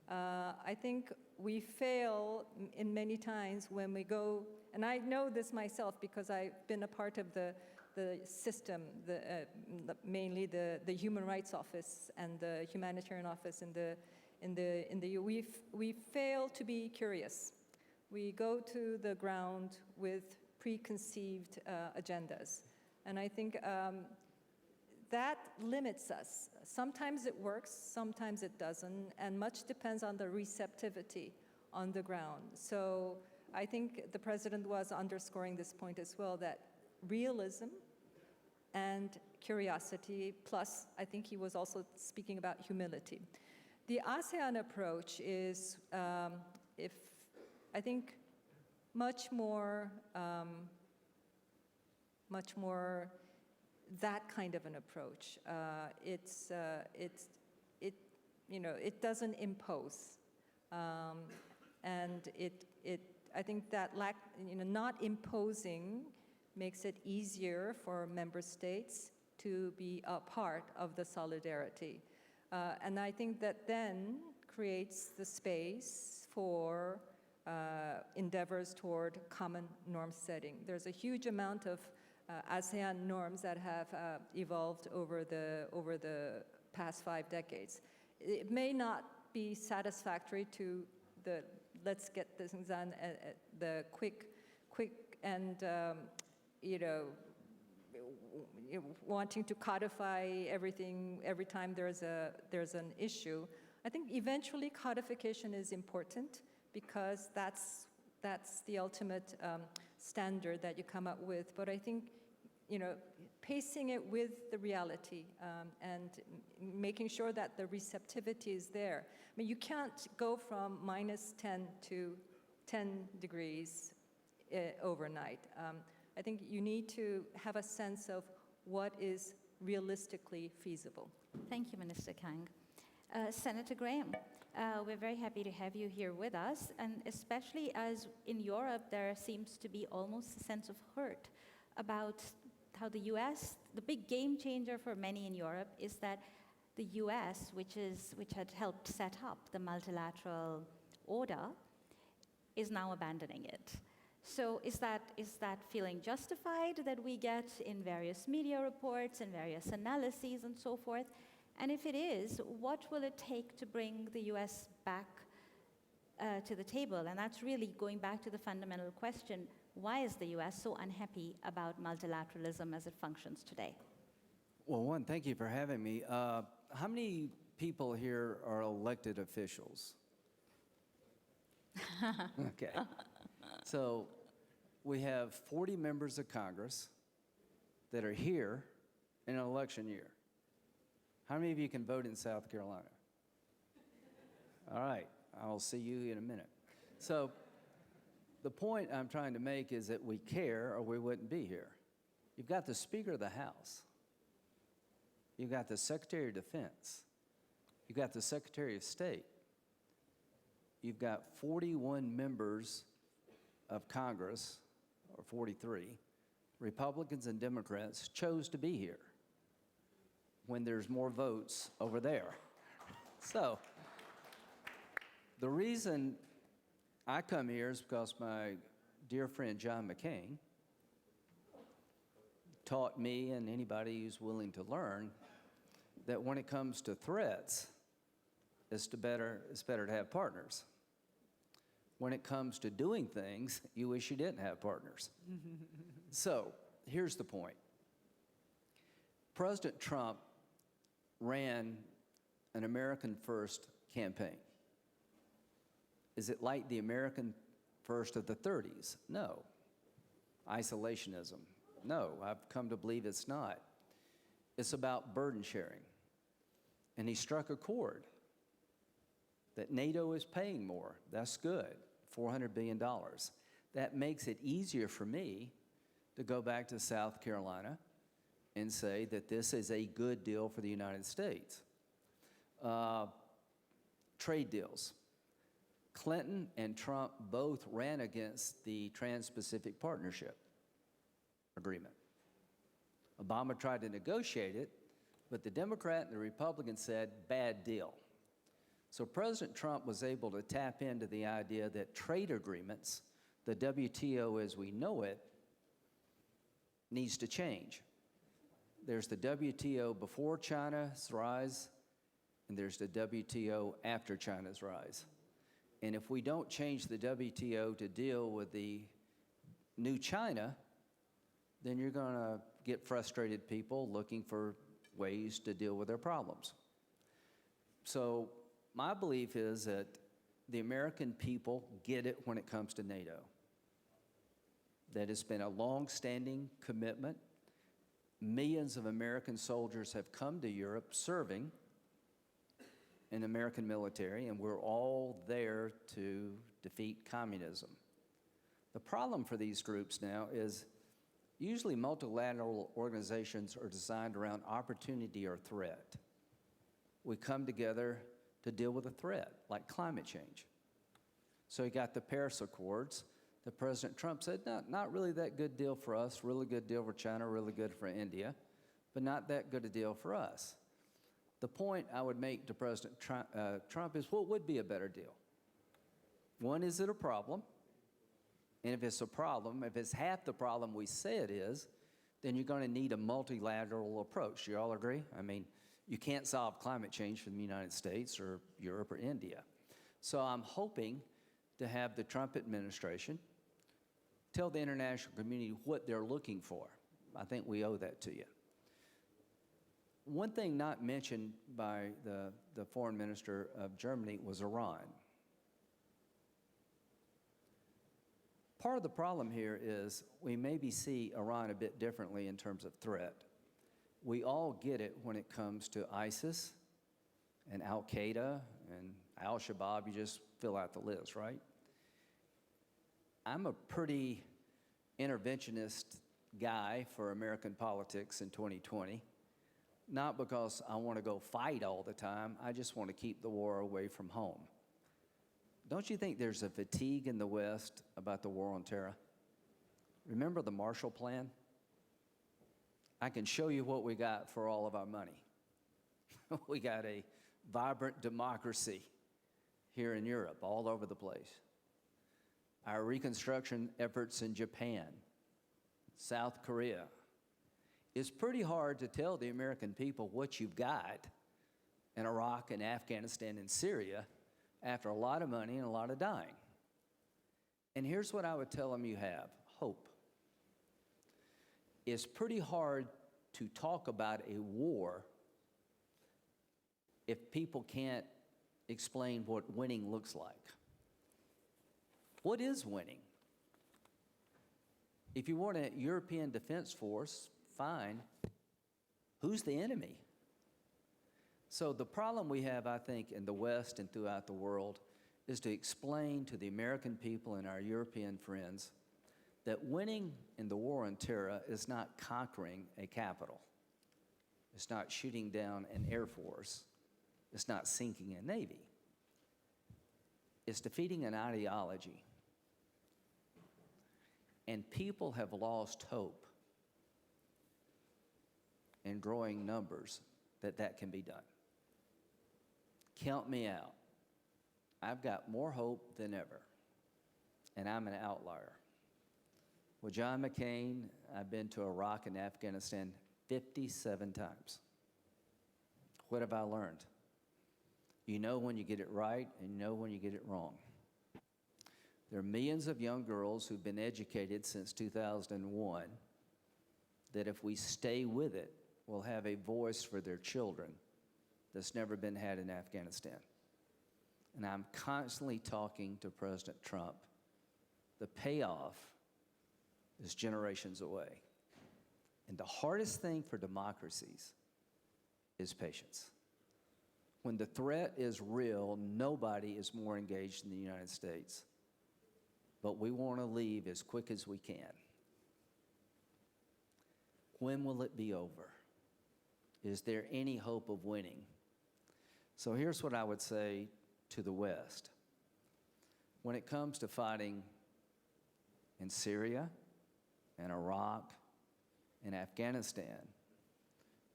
I think we fail in many times when we go, and I know this myself because I've been a part of the system, mainly the Human Rights Office and the Humanitarian Office in the EU. We fail to be curious. We go to the ground with preconceived agendas, and I think that limits us. Sometimes it works, sometimes it doesn't, and much depends on the receptivity on the ground. So I think the president was underscoring this point as well, that realism and curiosity, plus I think he was also speaking about humility. The ASEAN approach is, I think, much more that kind of an approach. It doesn't impose, and I think that not imposing makes it easier for member states to be a part of the solidarity. And I think that then creates the space for endeavors toward common norm setting. There's a huge amount of ASEAN norms that have evolved over the past 5 decades. It may not be satisfactory to the let's get this done, the quick and wanting to codify everything every time there's an issue. I think eventually codification is important because that's the ultimate standard that you come up with. But I think pacing it with the reality and making sure that the receptivity is there. I mean, you can't go from -10 to 10 degrees overnight. I think you need to have a sense of what is realistically feasible. Thank you, Minister Kang. Senator Graham, we're very happy to have you here with us, and especially as in Europe there seems to be almost a sense of hurt about how the US, the big game changer for many in Europe is that the US, which had helped set up the multilateral order, is now abandoning it. So is that feeling justified that we get in various media reports and various analyses and so forth? And if it is, what will it take to bring the US back to the table? And that's really going back to the fundamental question, why is the US so unhappy about multilateralism as it functions today? Well, one, thank you for having me. How many people here are elected officials? Okay. So we have 40 members of Congress that are here in an election year. How many of you can vote in South Carolina? All right, I'll see you in a minute. So the point I'm trying to make is that we care or we wouldn't be here. You've got the Speaker of the House. You've got the Secretary of Defense. You've got the Secretary of State. You've got 41 members of Congress, or 43, Republicans and Democrats chose to be here when there's more votes over there. So the reason I come here is because my dear friend John McCain taught me and anybody who's willing to learn that when it comes to threats, it's better to have partners. When it comes to doing things, you wish you didn't have partners. So here's the point. President Trump ran an American First campaign. Is it like the American First of the 30s? No. Isolationism? No, I've come to believe it's not. It's about burden sharing. And he struck a chord that NATO is paying more. That's good, $400 billion. That makes it easier for me to go back to South Carolina and say that this is a good deal for the United States. Trade deals. Clinton and Trump both ran against the Trans-Pacific Partnership Agreement. Obama tried to negotiate it, but the Democrat and the Republican said, bad deal. So President Trump was able to tap into the idea that trade agreements, the WTO as we know it, needs to change. There's the WTO before China's rise, and there's the WTO after China's rise. And if we don't change the WTO to deal with the new China, then you're going to get frustrated people looking for ways to deal with their problems. So my belief is that the American people get it when it comes to NATO. That it's been a long-standing commitment. Millions of American soldiers have come to Europe serving in the American military, and we're all there to defeat communism. The problem for these groups now is usually multilateral organizations are designed around opportunity or threat. We come together to deal with a threat, like climate change. So you got the Paris Accords that President Trump said, not really that good deal for us, really good deal for China, really good for India, but not that good a deal for us. The point I would make to President Trump is, what would be a better deal? One, is it a problem? And if it's a problem, if it's half the problem we say it is, then you're going to need a multilateral approach. Do you all agree? I mean, you can't solve climate change from the United States or Europe or India. So I'm hoping to have the Trump administration tell the international community what they're looking for. I think we owe that to you. One thing not mentioned by the foreign minister of Germany was Iran. Part of the problem here is we maybe see Iran a bit differently in terms of threat. We all get it when it comes to ISIS and Al-Qaeda and Al-Shabaab. You just fill out the list, right? I'm a pretty interventionist guy for American politics in 2020, not because I want to go fight all the time. I just want to keep the war away from home. Don't you think there's a fatigue in the West about the war on terror? Remember the Marshall Plan? I can show you what we got for all of our money. We got a vibrant democracy here in Europe, all over the place. Our reconstruction efforts in Japan, South Korea. It's pretty hard to tell the American people what you've got in Iraq and Afghanistan and Syria after a lot of money and a lot of dying. And here's what I would tell them you have: hope. It's pretty hard to talk about a war if people can't explain what winning looks like. What is winning? If you want a European defense force, fine. Who's the enemy? So the problem we have, I think, in the West and throughout the world is to explain to the American people and our European friends that winning in the war on terror is not conquering a capital. It's not shooting down an air force. It's not sinking a navy. It's defeating an ideology. And people have lost hope in growing numbers that that can be done. Count me out. I've got more hope than ever, and I'm an outlier. With John McCain, I've been to Iraq and Afghanistan 57 times. What have I learned? You know when you get it right, and you know when you get it wrong. There are millions of young girls who've been educated since 2001 that if we stay with it, will have a voice for their children that's never been had in Afghanistan. And I'm constantly talking to President Trump. The payoff is generations away. And the hardest thing for democracies is patience. When the threat is real, nobody is more engaged in the United States. But we want to leave as quick as we can. When will it be over? Is there any hope of winning? So here's what I would say to the West. When it comes to fighting in Syria and Iraq and Afghanistan,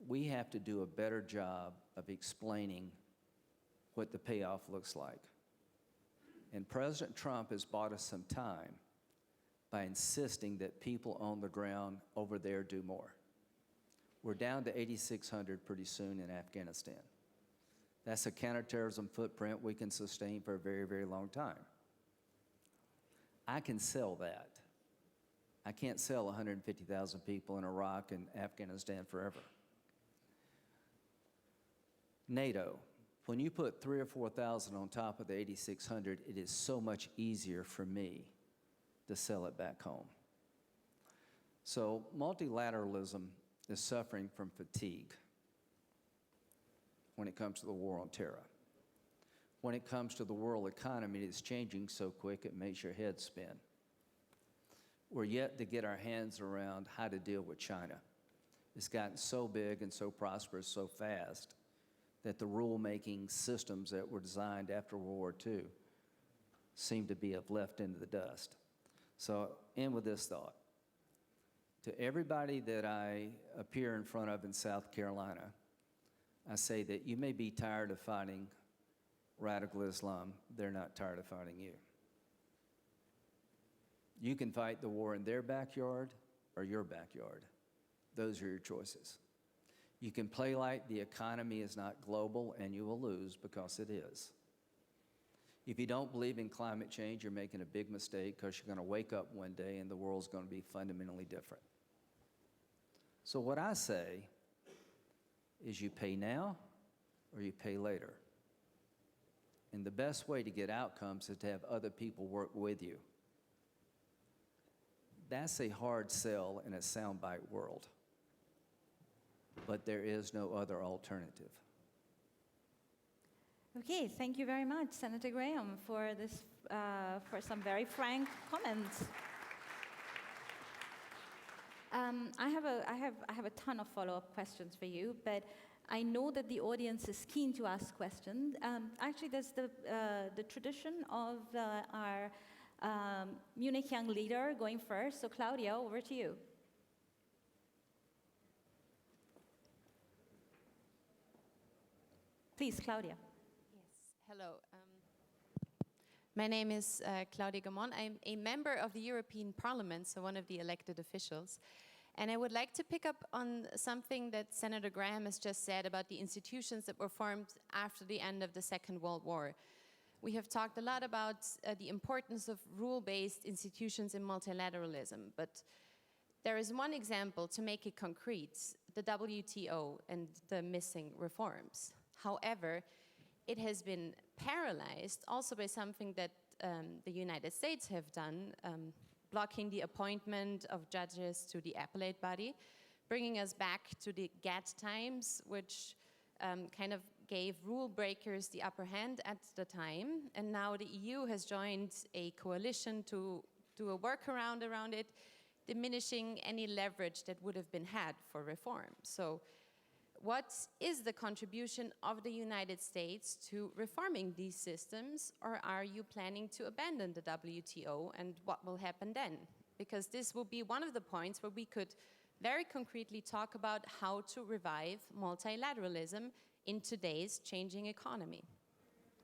we have to do a better job of explaining what the payoff looks like. And President Trump has bought us some time by insisting that people on the ground over there do more. We're down to 8,600 pretty soon in Afghanistan. That's a counterterrorism footprint we can sustain for a very, very long time. I can sell that. I can't sell 150,000 people in Iraq and Afghanistan forever. NATO, when you put 3,000 or 4,000 on top of the 8,600, it is so much easier for me to sell it back home. So multilateralism is suffering from fatigue when it comes to the war on terror. When it comes to the world economy, it's changing so quick it makes your head spin. We're yet to get our hands around how to deal with China. It's gotten so big and so prosperous so fast that the rule-making systems that were designed after World War II seem to be left into the dust. So end with this thought. To everybody that I appear in front of in South Carolina, I say that you may be tired of fighting radical Islam. They're not tired of fighting you. You can fight the war in their backyard or your backyard. Those are your choices. You can play like the economy is not global, and you will lose because it is. If you don't believe in climate change, you're making a big mistake, because you're going to wake up one day and the world's going to be fundamentally different. So what I say is you pay now or you pay later. And the best way to get outcomes is to have other people work with you. That's a hard sell in a soundbite world, but there is no other alternative. Okay, thank you very much, Senator Graham, for this, for some very frank comments. I have a ton of follow-up questions for you, but I know that the audience is keen to ask questions. Actually, there's the tradition of our Munich young leader going first. So, Claudia, over to you. Please, Claudia. Hello. My name is Claudia Gamon. I'm a member of the European Parliament, so one of the elected officials. And I would like to pick up on something that Senator Graham has just said about the institutions that were formed after the end of the Second World War. We have talked a lot about the importance of rule-based institutions in multilateralism, but there is one example to make it concrete, the WTO and the missing reforms. However, it has been paralyzed also by something that the United States have done, blocking the appointment of judges to the appellate body, bringing us back to the GATT times, which kind of gave rule breakers the upper hand at the time. And now the EU has joined a coalition to do a workaround around it, diminishing any leverage that would have been had for reform. So, what is the contribution of the United States to reforming these systems, or are you planning to abandon the WTO, and what will happen then? Because this will be one of the points where we could very concretely talk about how to revive multilateralism in today's changing economy.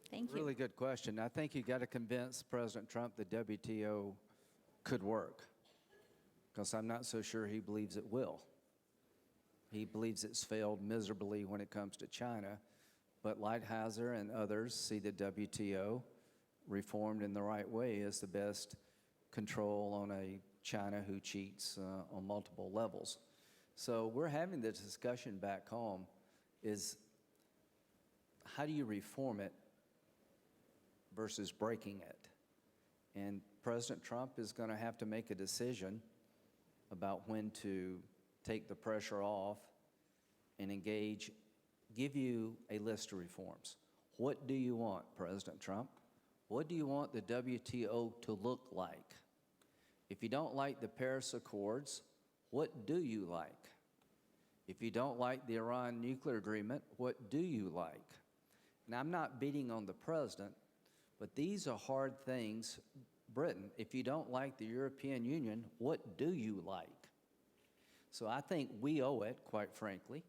Thank you. Really good question. I think you got to convince President Trump the WTO could work, because I'm not so sure he believes it will. He believes it's failed miserably when it comes to China, but Lighthizer and others see the WTO reformed in the right way as the best control on a China who cheats on multiple levels. So we're having this discussion back home is how do you reform it versus breaking it? And President Trump is going to have to make a decision about when to take the pressure off and engage, give you a list of reforms. What do you want, President Trump? What do you want the WTO to look like? If you don't like the Paris Accords, what do you like? If you don't like the Iran nuclear agreement, what do you like? And I'm not beating on the president, but these are hard things. Britain, if you don't like the European Union, what do you like? So I think we owe it, quite frankly,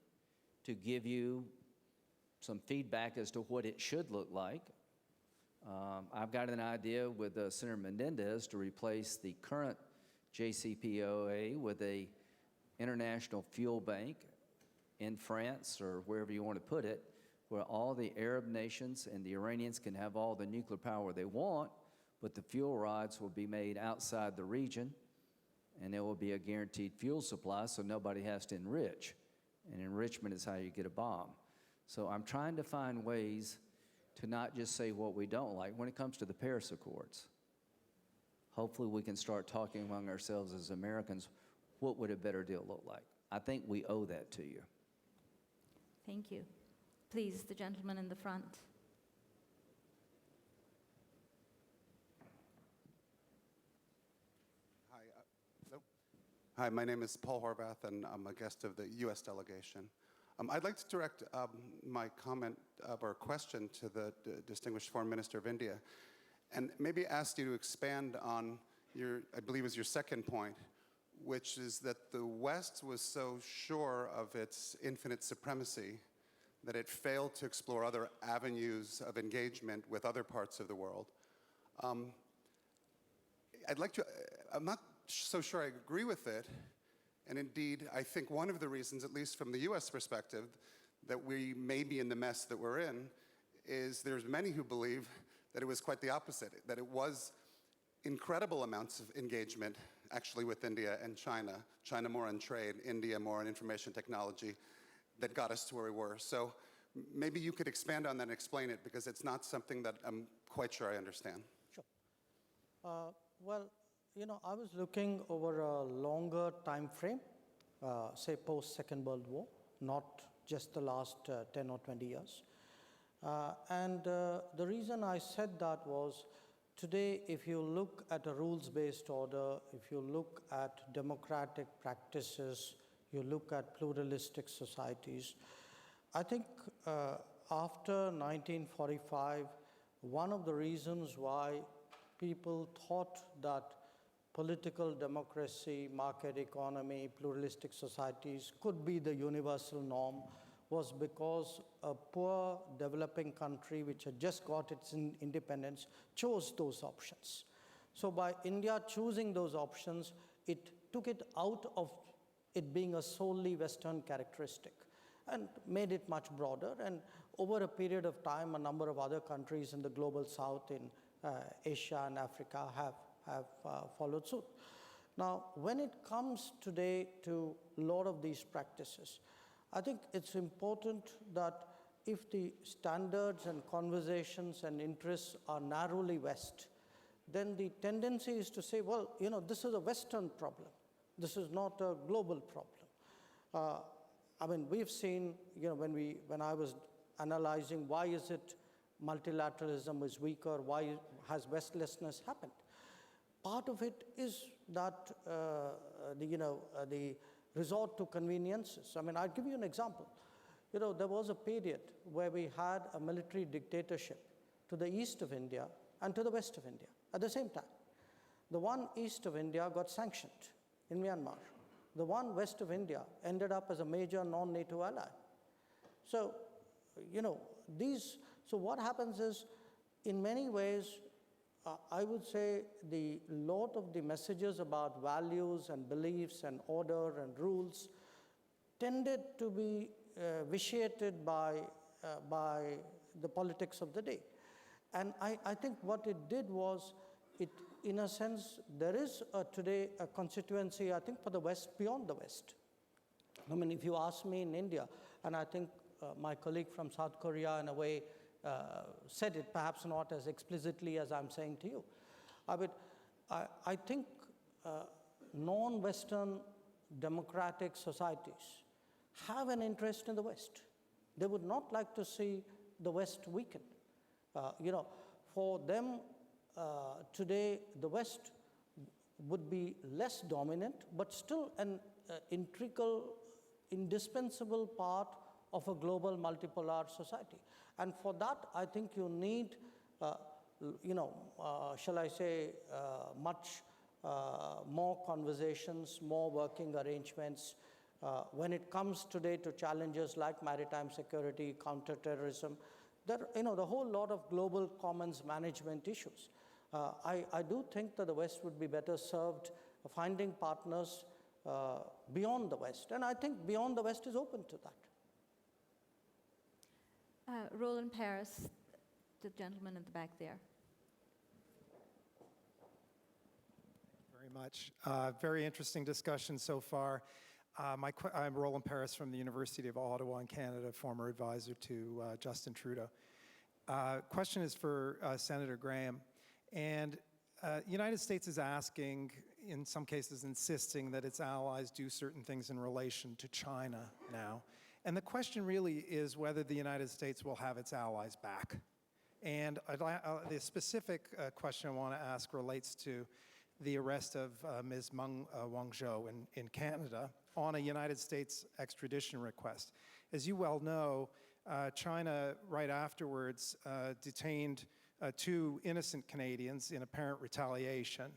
to give you some feedback as to what it should look like. I've got an idea with Senator Menendez to replace the current JCPOA with a international fuel bank in France or wherever you want to put it, where all the Arab nations and the Iranians can have all the nuclear power they want, but the fuel rods will be made outside the region, and there will be a guaranteed fuel supply so nobody has to enrich. And enrichment is how you get a bomb. So I'm trying to find ways to not just say what we don't like when it comes to the Paris Accords. Hopefully we can start talking among ourselves as Americans, what would a better deal look like? I think we owe that to you. Thank you. Please, the gentleman in the front. Hi, my name is Paul Horvath, and I'm a guest of the U.S. delegation. I'd like to direct my comment or question to the distinguished Foreign Minister of India, and maybe ask you to expand on I believe is your second point, which is that the West was so sure of its infinite supremacy that it failed to explore other avenues of engagement with other parts of the world. I'm not so sure I agree with it, and indeed, I think one of the reasons, at least from the US perspective, that we may be in the mess that we're in is there's many who believe that it was quite the opposite, that it was incredible amounts of engagement actually with India and China, China more on trade, India more on information technology, that got us to where we were. So maybe you could expand on that and explain it, because it's not something that I'm quite sure I understand. Sure. Well, you know, I was looking over a longer time frame, say post-Second World War, not just the last 10 or 20 years. The reason I said that was, today, if you look at a rules-based order, if you look at democratic practices, you look at pluralistic societies, I think after 1945, one of the reasons why people thought that political democracy, market economy, pluralistic societies could be the universal norm was because a poor developing country which had just got its independence chose those options. So by India choosing those options, it took it out of it being a solely Western characteristic and made it much broader. And over a period of time, a number of other countries in the global south, in Asia and Africa, have followed suit. Now, when it comes today to a lot of these practices, I think it's important that if the standards and conversations and interests are narrowly West, then the tendency is to say, well, you know, this is a Western problem. This is not a global problem. I mean, we've seen, you know, when I was analyzing why is it multilateralism is weaker, why has Westlessness happened? Part of it is that the resort to conveniences. I mean, I'll give you an example. You know, there was a period where we had a military dictatorship to the east of India and to the west of India at the same time. The one east of India got sanctioned in Myanmar. The one west of India ended up as a major non-NATO ally. So, you know, so what happens is, in many ways, I would say the lot of the messages about values and beliefs and order and rules tended to be vitiated by the politics of the day. And I think what it did was, in a sense, there is today a constituency, I think, for the West beyond the West. I mean, if you ask me in India, and I think my colleague from South Korea, in a way, said it, perhaps not as explicitly as I'm saying to you. I think non-Western democratic societies have an interest in the West. They would not like to see the West weaken. You know, for them, today, the West would be less dominant, but still an integral, indispensable part of a global multipolar society. And for that, I think you need, shall I say, much more conversations, more working arrangements. When it comes today to challenges like maritime security, counterterrorism, there, you know, the whole lot of global commons management issues. I do think that the West would be better served finding partners beyond the West. And I think beyond the West is open to that. Roland Paris, the gentleman in the back there. Very much. Very interesting discussion so far. I'm Roland Paris from the University of Ottawa in Canada, former advisor to Justin Trudeau. Question is for Senator Graham. And the United States is asking, in some cases insisting, that its allies do certain things in relation to China now. And the question really is whether the United States will have its allies back. And the specific question I want to ask relates to the arrest of Ms. Meng Wanzhou in Canada on a United States extradition request. As you well know, China, right afterwards, detained 2 innocent Canadians in apparent retaliation.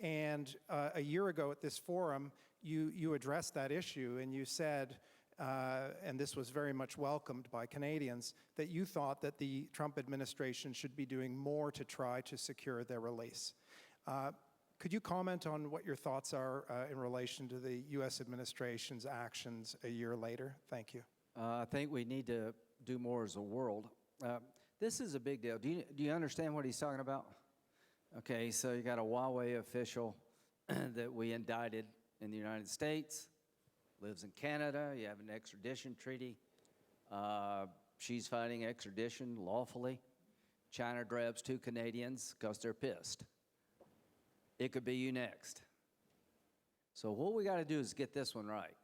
And a year ago at this forum, you addressed that issue and you said, and this was very much welcomed by Canadians, that you thought that the Trump administration should be doing more to try to secure their release. Could you comment on what your thoughts are in relation to the U.S. administration's actions a year later? Thank you. I think we need to do more as a world. This is a big deal. Do you understand what he's talking about? Okay, so you got a Huawei official that we indicted in the United States, lives in Canada, you have an extradition treaty. She's fighting extradition lawfully. China grabs 2 Canadians because they're pissed. It could be you next. So what we got to do is get this one right.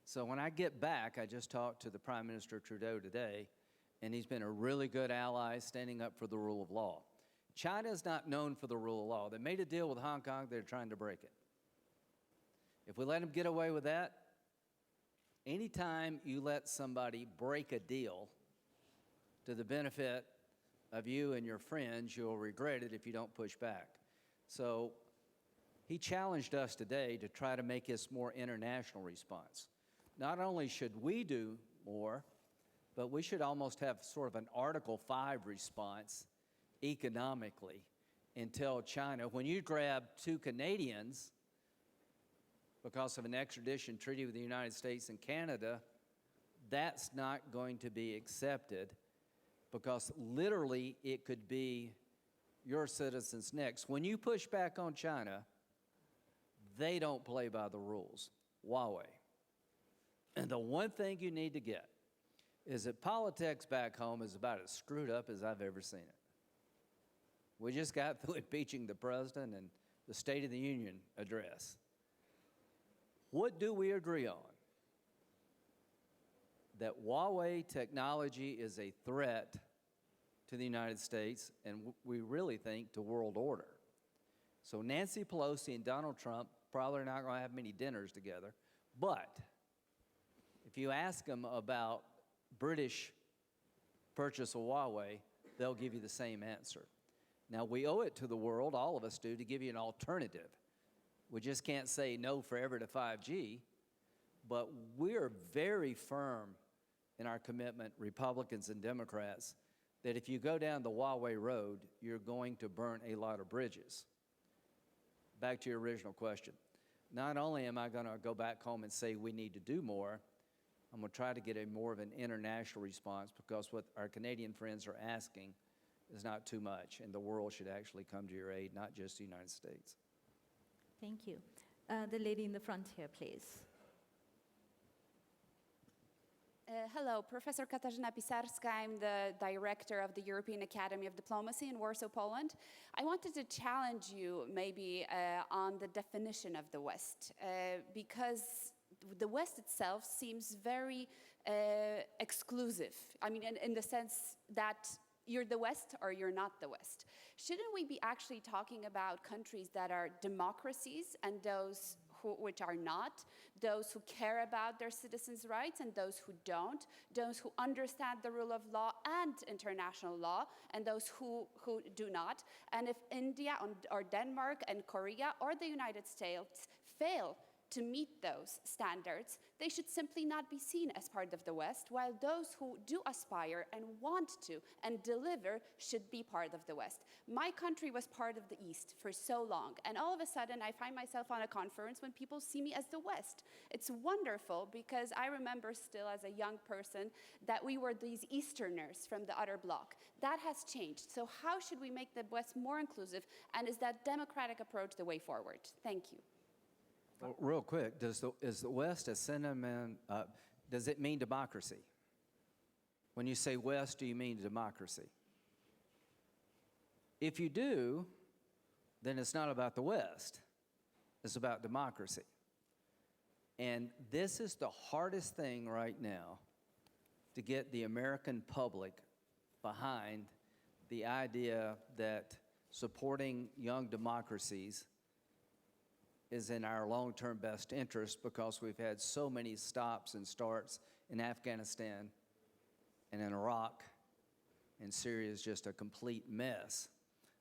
So when I get back, I just talked to the Prime Minister Trudeau today, and he's been a really good ally standing up for the rule of law. China is not known for the rule of law. They made a deal with Hong Kong, they're trying to break it. If we let them get away with that, anytime you let somebody break a deal to the benefit of you and your friends, you'll regret it if you don't push back. So he challenged us today to try to make this more international response. Not only should we do more, but we should almost have sort of an Article 5 response economically and tell China, when you grab 2 Canadians because of an extradition treaty with the United States and Canada, that's not going to be accepted because literally it could be your citizens next. When you push back on China, they don't play by the rules. Huawei. And the one thing you need to get is that politics back home is about as screwed up as I've ever seen it. We just got through impeaching the president and the State of the Union address. What do we agree on? That Huawei technology is a threat to the United States, and we really think to world order. So Nancy Pelosi and Donald Trump probably are not going to have many dinners together, but if you ask them about British purchase of Huawei, they'll give you the same answer. Now, we owe it to the world, all of us do, to give you an alternative. We just can't say no forever to 5G, but we're very firm in our commitment, Republicans and Democrats, that if you go down the Huawei road, you're going to burn a lot of bridges. Back to your original question. Not only am I going to go back home and say we need to do more, I'm going to try to get a more of an international response because what our Canadian friends are asking is not too much, and the world should actually come to your aid, not just the United States. Thank you. The lady in the front here, please. Hello, Professor Katarzyna Pisarska. I'm the director of the European Academy of Diplomacy in Warsaw, Poland. I wanted to challenge you maybe on the definition of the West, because the West itself seems very exclusive. I mean, in the sense that you're the West or you're not the West. Shouldn't we be actually talking about countries that are democracies and those which are not, those who care about their citizens' rights and those who don't, those who understand the rule of law and international law and those who do not? And if India or Denmark and Korea or the United States fail to meet those standards, they should simply not be seen as part of the West, while those who do aspire and want to and deliver should be part of the West. My country was part of the East for so long, and all of a sudden I find myself on a conference when people see me as the West. It's wonderful because I remember still as a young person that we were these Easterners from the other bloc. That has changed. So how should we make the West more inclusive, and is that democratic approach the way forward? Thank you. Well, real quick, is the West a synonym, does it mean democracy? When you say West, do you mean democracy? If you do, then it's not about the West. It's about democracy. And this is the hardest thing right now to get the American public behind the idea that supporting young democracies is in our long-term best interest because we've had so many stops and starts in Afghanistan and in Iraq, and Syria is just a complete mess.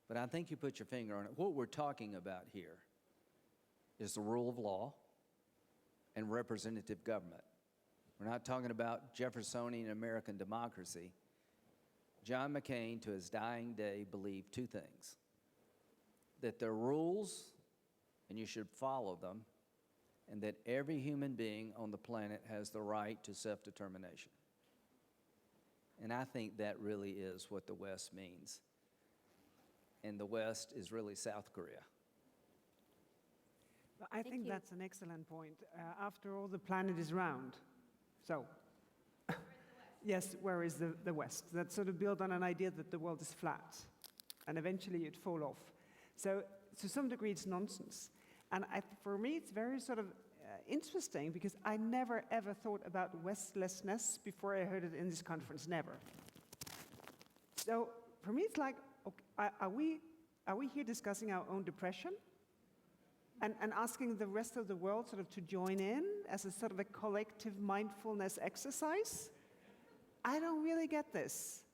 But I think you put your finger on it. What we're talking about here is the rule of law and representative government. We're not talking about Jeffersonian American democracy. John McCain, to his dying day, believed two things: that there are rules and you should follow them, and that every human being on the planet has the right to self-determination. And I think that really is what the West means. And the West is really South Korea. I think that's an excellent point. After all, the planet is round. So, yes, where is the West? That's sort of built on an idea that the world is flat, and eventually it'd fall off. So, to some degree, it's nonsense. And for me, it's very sort of interesting, because I never ever thought about Westlessness before I heard it in this conference, never. So, for me, it's like, okay, are we here discussing our own depression? And asking the rest of the world sort of to join in as a sort of a collective mindfulness exercise? I don't really get this.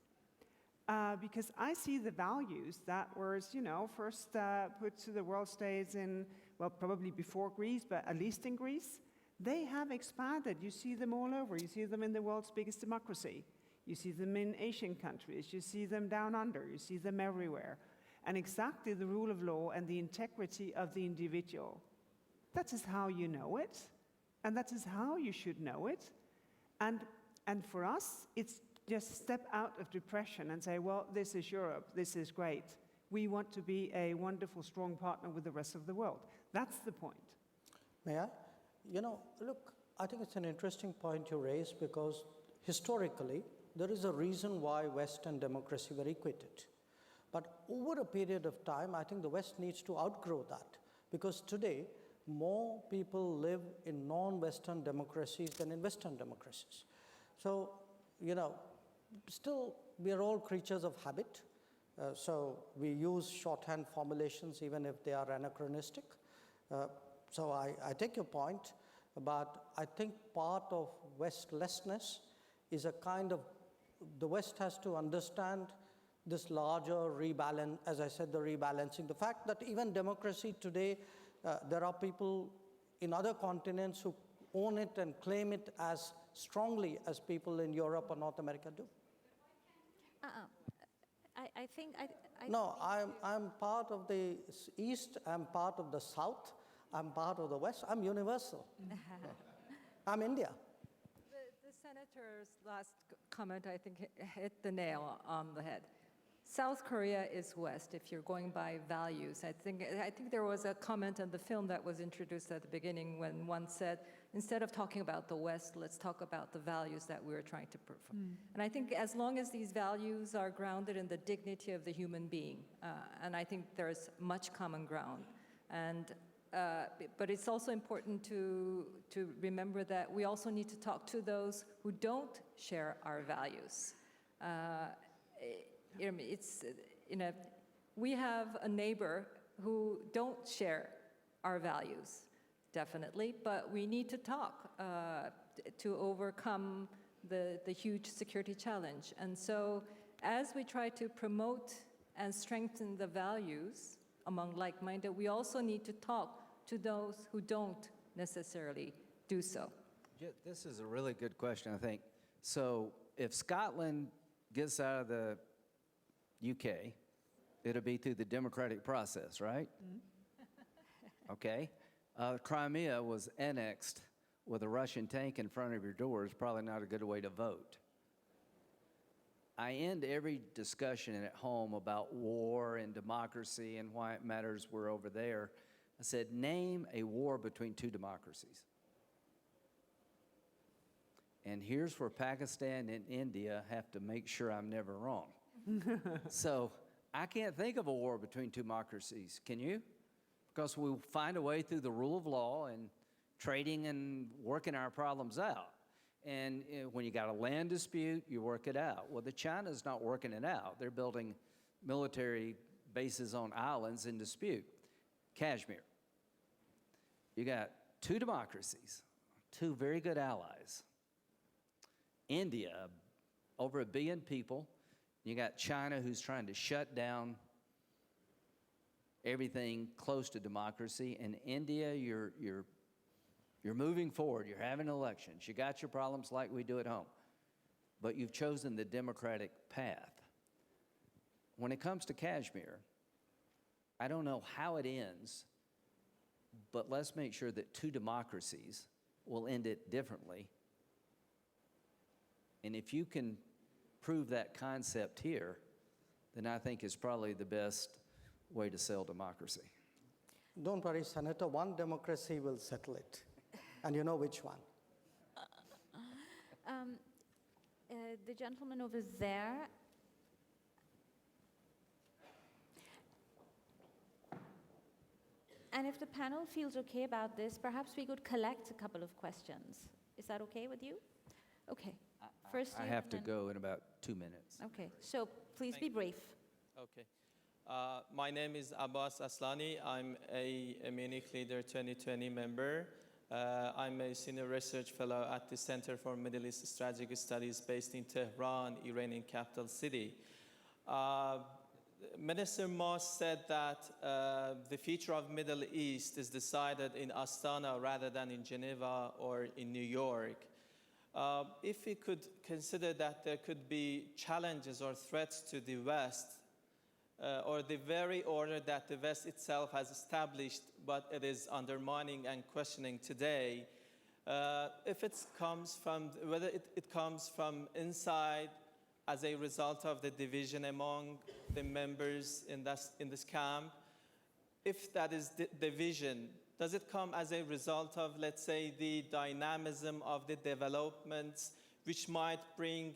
Because I see the values that were, first put to the world stage in, well, probably before Greece, but at least in Greece. They have expanded. You see them all over. You see them in the world's biggest democracy. You see them in Asian countries. You see them down under. You see them everywhere. And exactly the rule of law and the integrity of the individual. That is how you know it, and that is how you should know it. And for us, it's just step out of depression and say, well, this is Europe, this is great. We want to be a wonderful, strong partner with the rest of the world. That's the point. May I? Look, I think it's an interesting point you raise, because historically, there is a reason why West and democracy were equated. But over a period of time, I think the West needs to outgrow that, because today, more people live in non-Western democracies than in Western democracies. So, still, we are all creatures of habit. So we use shorthand formulations even if they are anachronistic. So I take your point, but I think part of Westlessness is a kind of, the West has to understand this larger rebalance, as I said, the rebalancing. The fact that even democracy today, there are people in other continents who own it and claim it as strongly as people in Europe or North America do. I think No, I'm part of the East, I'm part of the South, I'm part of the West, I'm universal. I'm India. The senator's last comment, I think, hit the nail on the head. South Korea is West, if you're going by values. I think there was a comment in the film that was introduced at the beginning when one said, instead of talking about the West, let's talk about the values that we're trying to perform. And I think as long as these values are grounded in the dignity of the human being, and I think there's much common ground. And but it's also important to remember that we also need to talk to those who don't share our values. We have a neighbor who don't share our values, definitely, but we need to talk to overcome the huge security challenge. And so as we try to promote and strengthen the values among like-minded, we also need to talk to those who don't necessarily do so. This is a really good question, I think. So if Scotland gets out of the UK, it'll be through the democratic process, right? Okay. Crimea was annexed with a Russian tank in front of your door. Is probably not a good way to vote. I end every discussion at home about war and democracy and why it matters we're over there. I said, name a war between two democracies. And here's where Pakistan and India have to make sure I'm never wrong. So I can't think of a war between two democracies. Can you? Because we'll find a way through the rule of law and trading and working our problems out. And when you got a land dispute, you work it out. Well, China's not working it out. They're building military bases on islands in dispute. Kashmir. You got two democracies, two very good allies. India, over 1 billion people. You got China, who's trying to shut down everything close to democracy. In India, you're moving forward. You're having elections. You got your problems like we do at home. But you've chosen the democratic path. When it comes to Kashmir, I don't know how it ends, but let's make sure that two democracies will end it differently. And if you can prove that concept here, then I think it's probably the best way to sell democracy. Don't worry, Senator, one democracy will settle it. And you know which one. The gentleman over there. And if the panel feels okay about this, perhaps we could collect a couple of questions. Is that okay with you? Okay. First, I you, have to then- go in about 2 minutes. Okay, so please be brief. Okay. My name is Abbas Aslani. I'm a Munich Leader 2020 member. I'm a senior research fellow at the Center for Middle East Strategic Studies based in Tehran, Iranian capital city. Minister Maas said that the future of Middle East is decided in Astana rather than in Geneva or in New York. If we could consider that there could be challenges or threats to the West, or the very order that the West itself has established, but it is undermining and questioning today, if it comes from, whether it comes from inside as a result of the division among the members in this camp, if that is division, does it come as a result of, let's say, the dynamism of the developments which might bring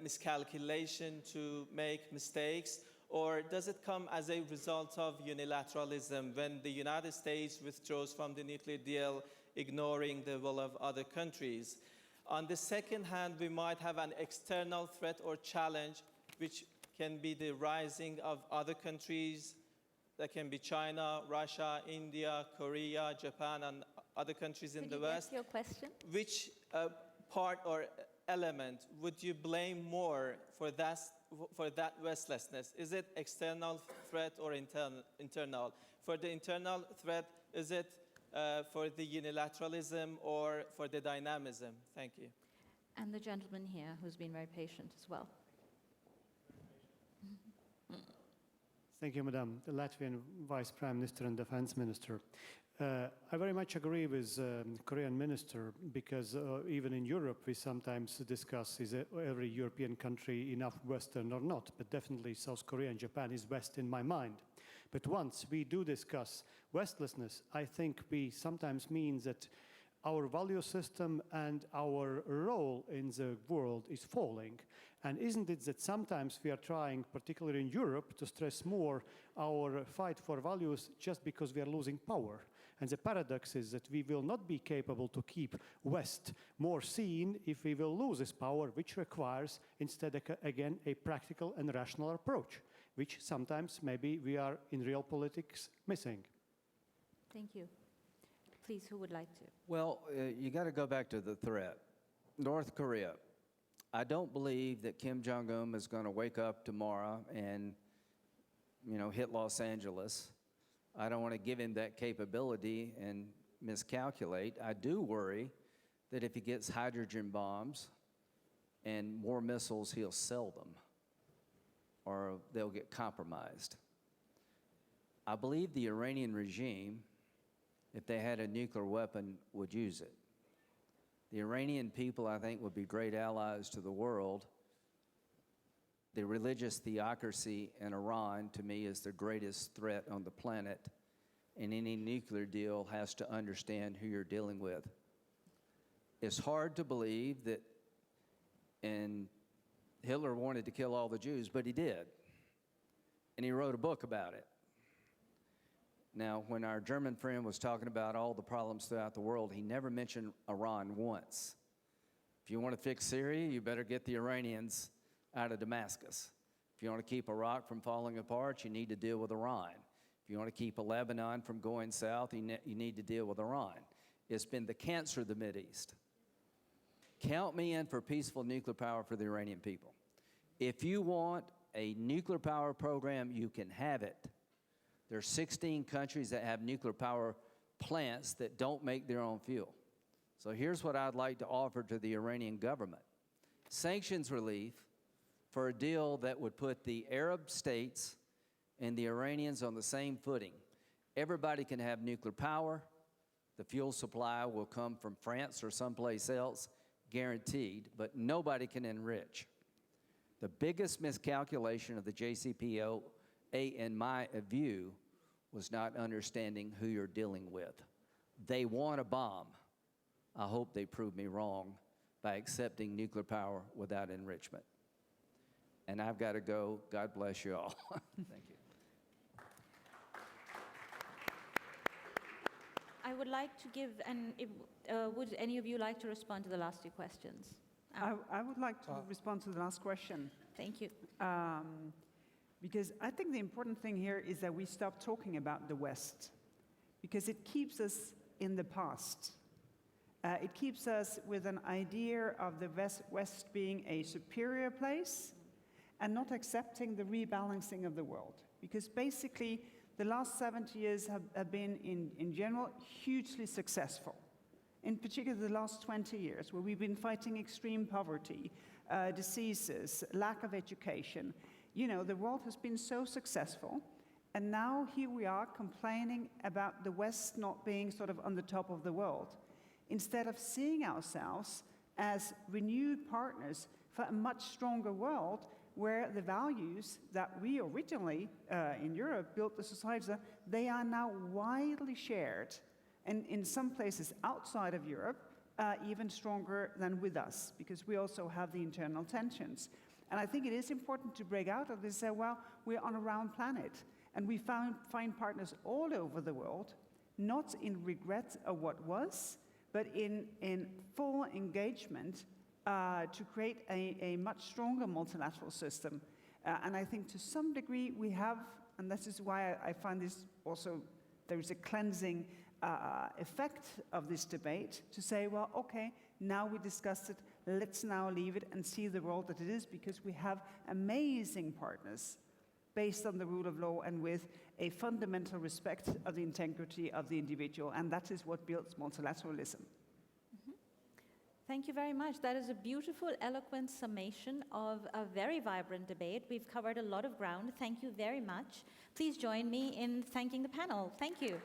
miscalculation to make mistakes? Or does it come as a result of unilateralism when the United States withdraws from the nuclear deal, ignoring the will of other countries? On the second hand, we might have an external threat or challenge, which can be the rising of other countries. That can be China, Russia, India, Korea, Japan, and other countries in the West. Your question? Which part or element would you blame more for that Westlessness? Is it external threat or internal? For the internal threat, is it for the unilateralism or for the dynamism? Thank you. And the gentleman here who's been very patient as well. Thank you, Madam. The Latvian Vice Prime Minister and Defense Minister. I very much agree with Korean Minister because even in Europe we sometimes discuss is every European country enough Western or not, but definitely South Korea and Japan is West in my mind. But once we do discuss Westlessness, I think we sometimes mean that our value system and our role in the world is falling. And isn't it that sometimes we are trying, particularly in Europe, to stress more our fight for values just because we are losing power? And the paradox is that we will not be capable to keep West more seen if we will lose this power, which requires instead, again, a practical and rational approach, which sometimes maybe we are in real politics missing. Thank you. Please, who would like to? Well, you got to go back to the threat. North Korea. I don't believe that Kim Jong-un is going to wake up tomorrow and, hit Los Angeles. I don't want to give him that capability and miscalculate. I do worry that if he gets hydrogen bombs and more missiles, he'll sell them or they'll get compromised. I believe the Iranian regime, if they had a nuclear weapon, would use it. The Iranian people, I think, would be great allies to the world. The religious theocracy in Iran, to me, is the greatest threat on the planet, and any nuclear deal has to understand who you're dealing with. It's hard to believe that, and Hitler wanted to kill all the Jews, but he did, and he wrote a book about it. Now, when our German friend was talking about all the problems throughout the world, he never mentioned Iran once. If you want to fix Syria, you better get the Iranians out of Damascus. If you want to keep Iraq from falling apart, you need to deal with Iran. If you want to keep Lebanon from going south, you need to deal with Iran. It's been the cancer of the Mideast. Count me in for peaceful nuclear power for the Iranian people. If you want a nuclear power program, you can have it. There are 16 countries that have nuclear power plants that don't make their own fuel. So here's what I'd like to offer to the Iranian government. Sanctions relief for a deal that would put the Arab states and the Iranians on the same footing. Everybody can have nuclear power. The fuel supply will come from France or someplace else, guaranteed, but nobody can enrich. The biggest miscalculation of the JCPOA, in my view, was not understanding who you're dealing with. They want a bomb. I hope they prove me wrong by accepting nuclear power without enrichment. And I've got to go. God bless you all. Thank you. I would like to give, would any of you like to respond to the last two questions? I would like to respond to the last question. Thank you. Because I think the important thing here is that we stop talking about the West, because it keeps us in the past. It keeps us with an idea of the West being a superior place and not accepting the rebalancing of the world. Because basically, the last 70 years have been, in general, hugely successful. In particular, the last 20 years, where we've been fighting extreme poverty, diseases, lack of education. You know, the world has been so successful, and now here we are complaining about the West not being sort of on the top of the world, instead of seeing ourselves as renewed partners for a much stronger world, where the values that we originally in Europe built the societies, they are now widely shared, and in some places outside of Europe, even stronger than with us, because we also have the internal tensions. And I think it is important to break out of this and say, well, we're on a round planet, and we find partners all over the world, not in regret of what was, but in full engagement to create a much stronger multilateral system. And I think to some degree we have, and this is why I find this also, there is a cleansing effect of this debate, to say, well, okay, now we discussed it, let's now leave it and see the world that it is, because we have amazing partners based on the rule of law and with a fundamental respect of the integrity of the individual, and that is what builds multilateralism. Thank you very much. That is a beautiful, eloquent summation of a very vibrant debate. We've covered a lot of ground. Thank you very much. Please join me in thanking the panel. Thank you.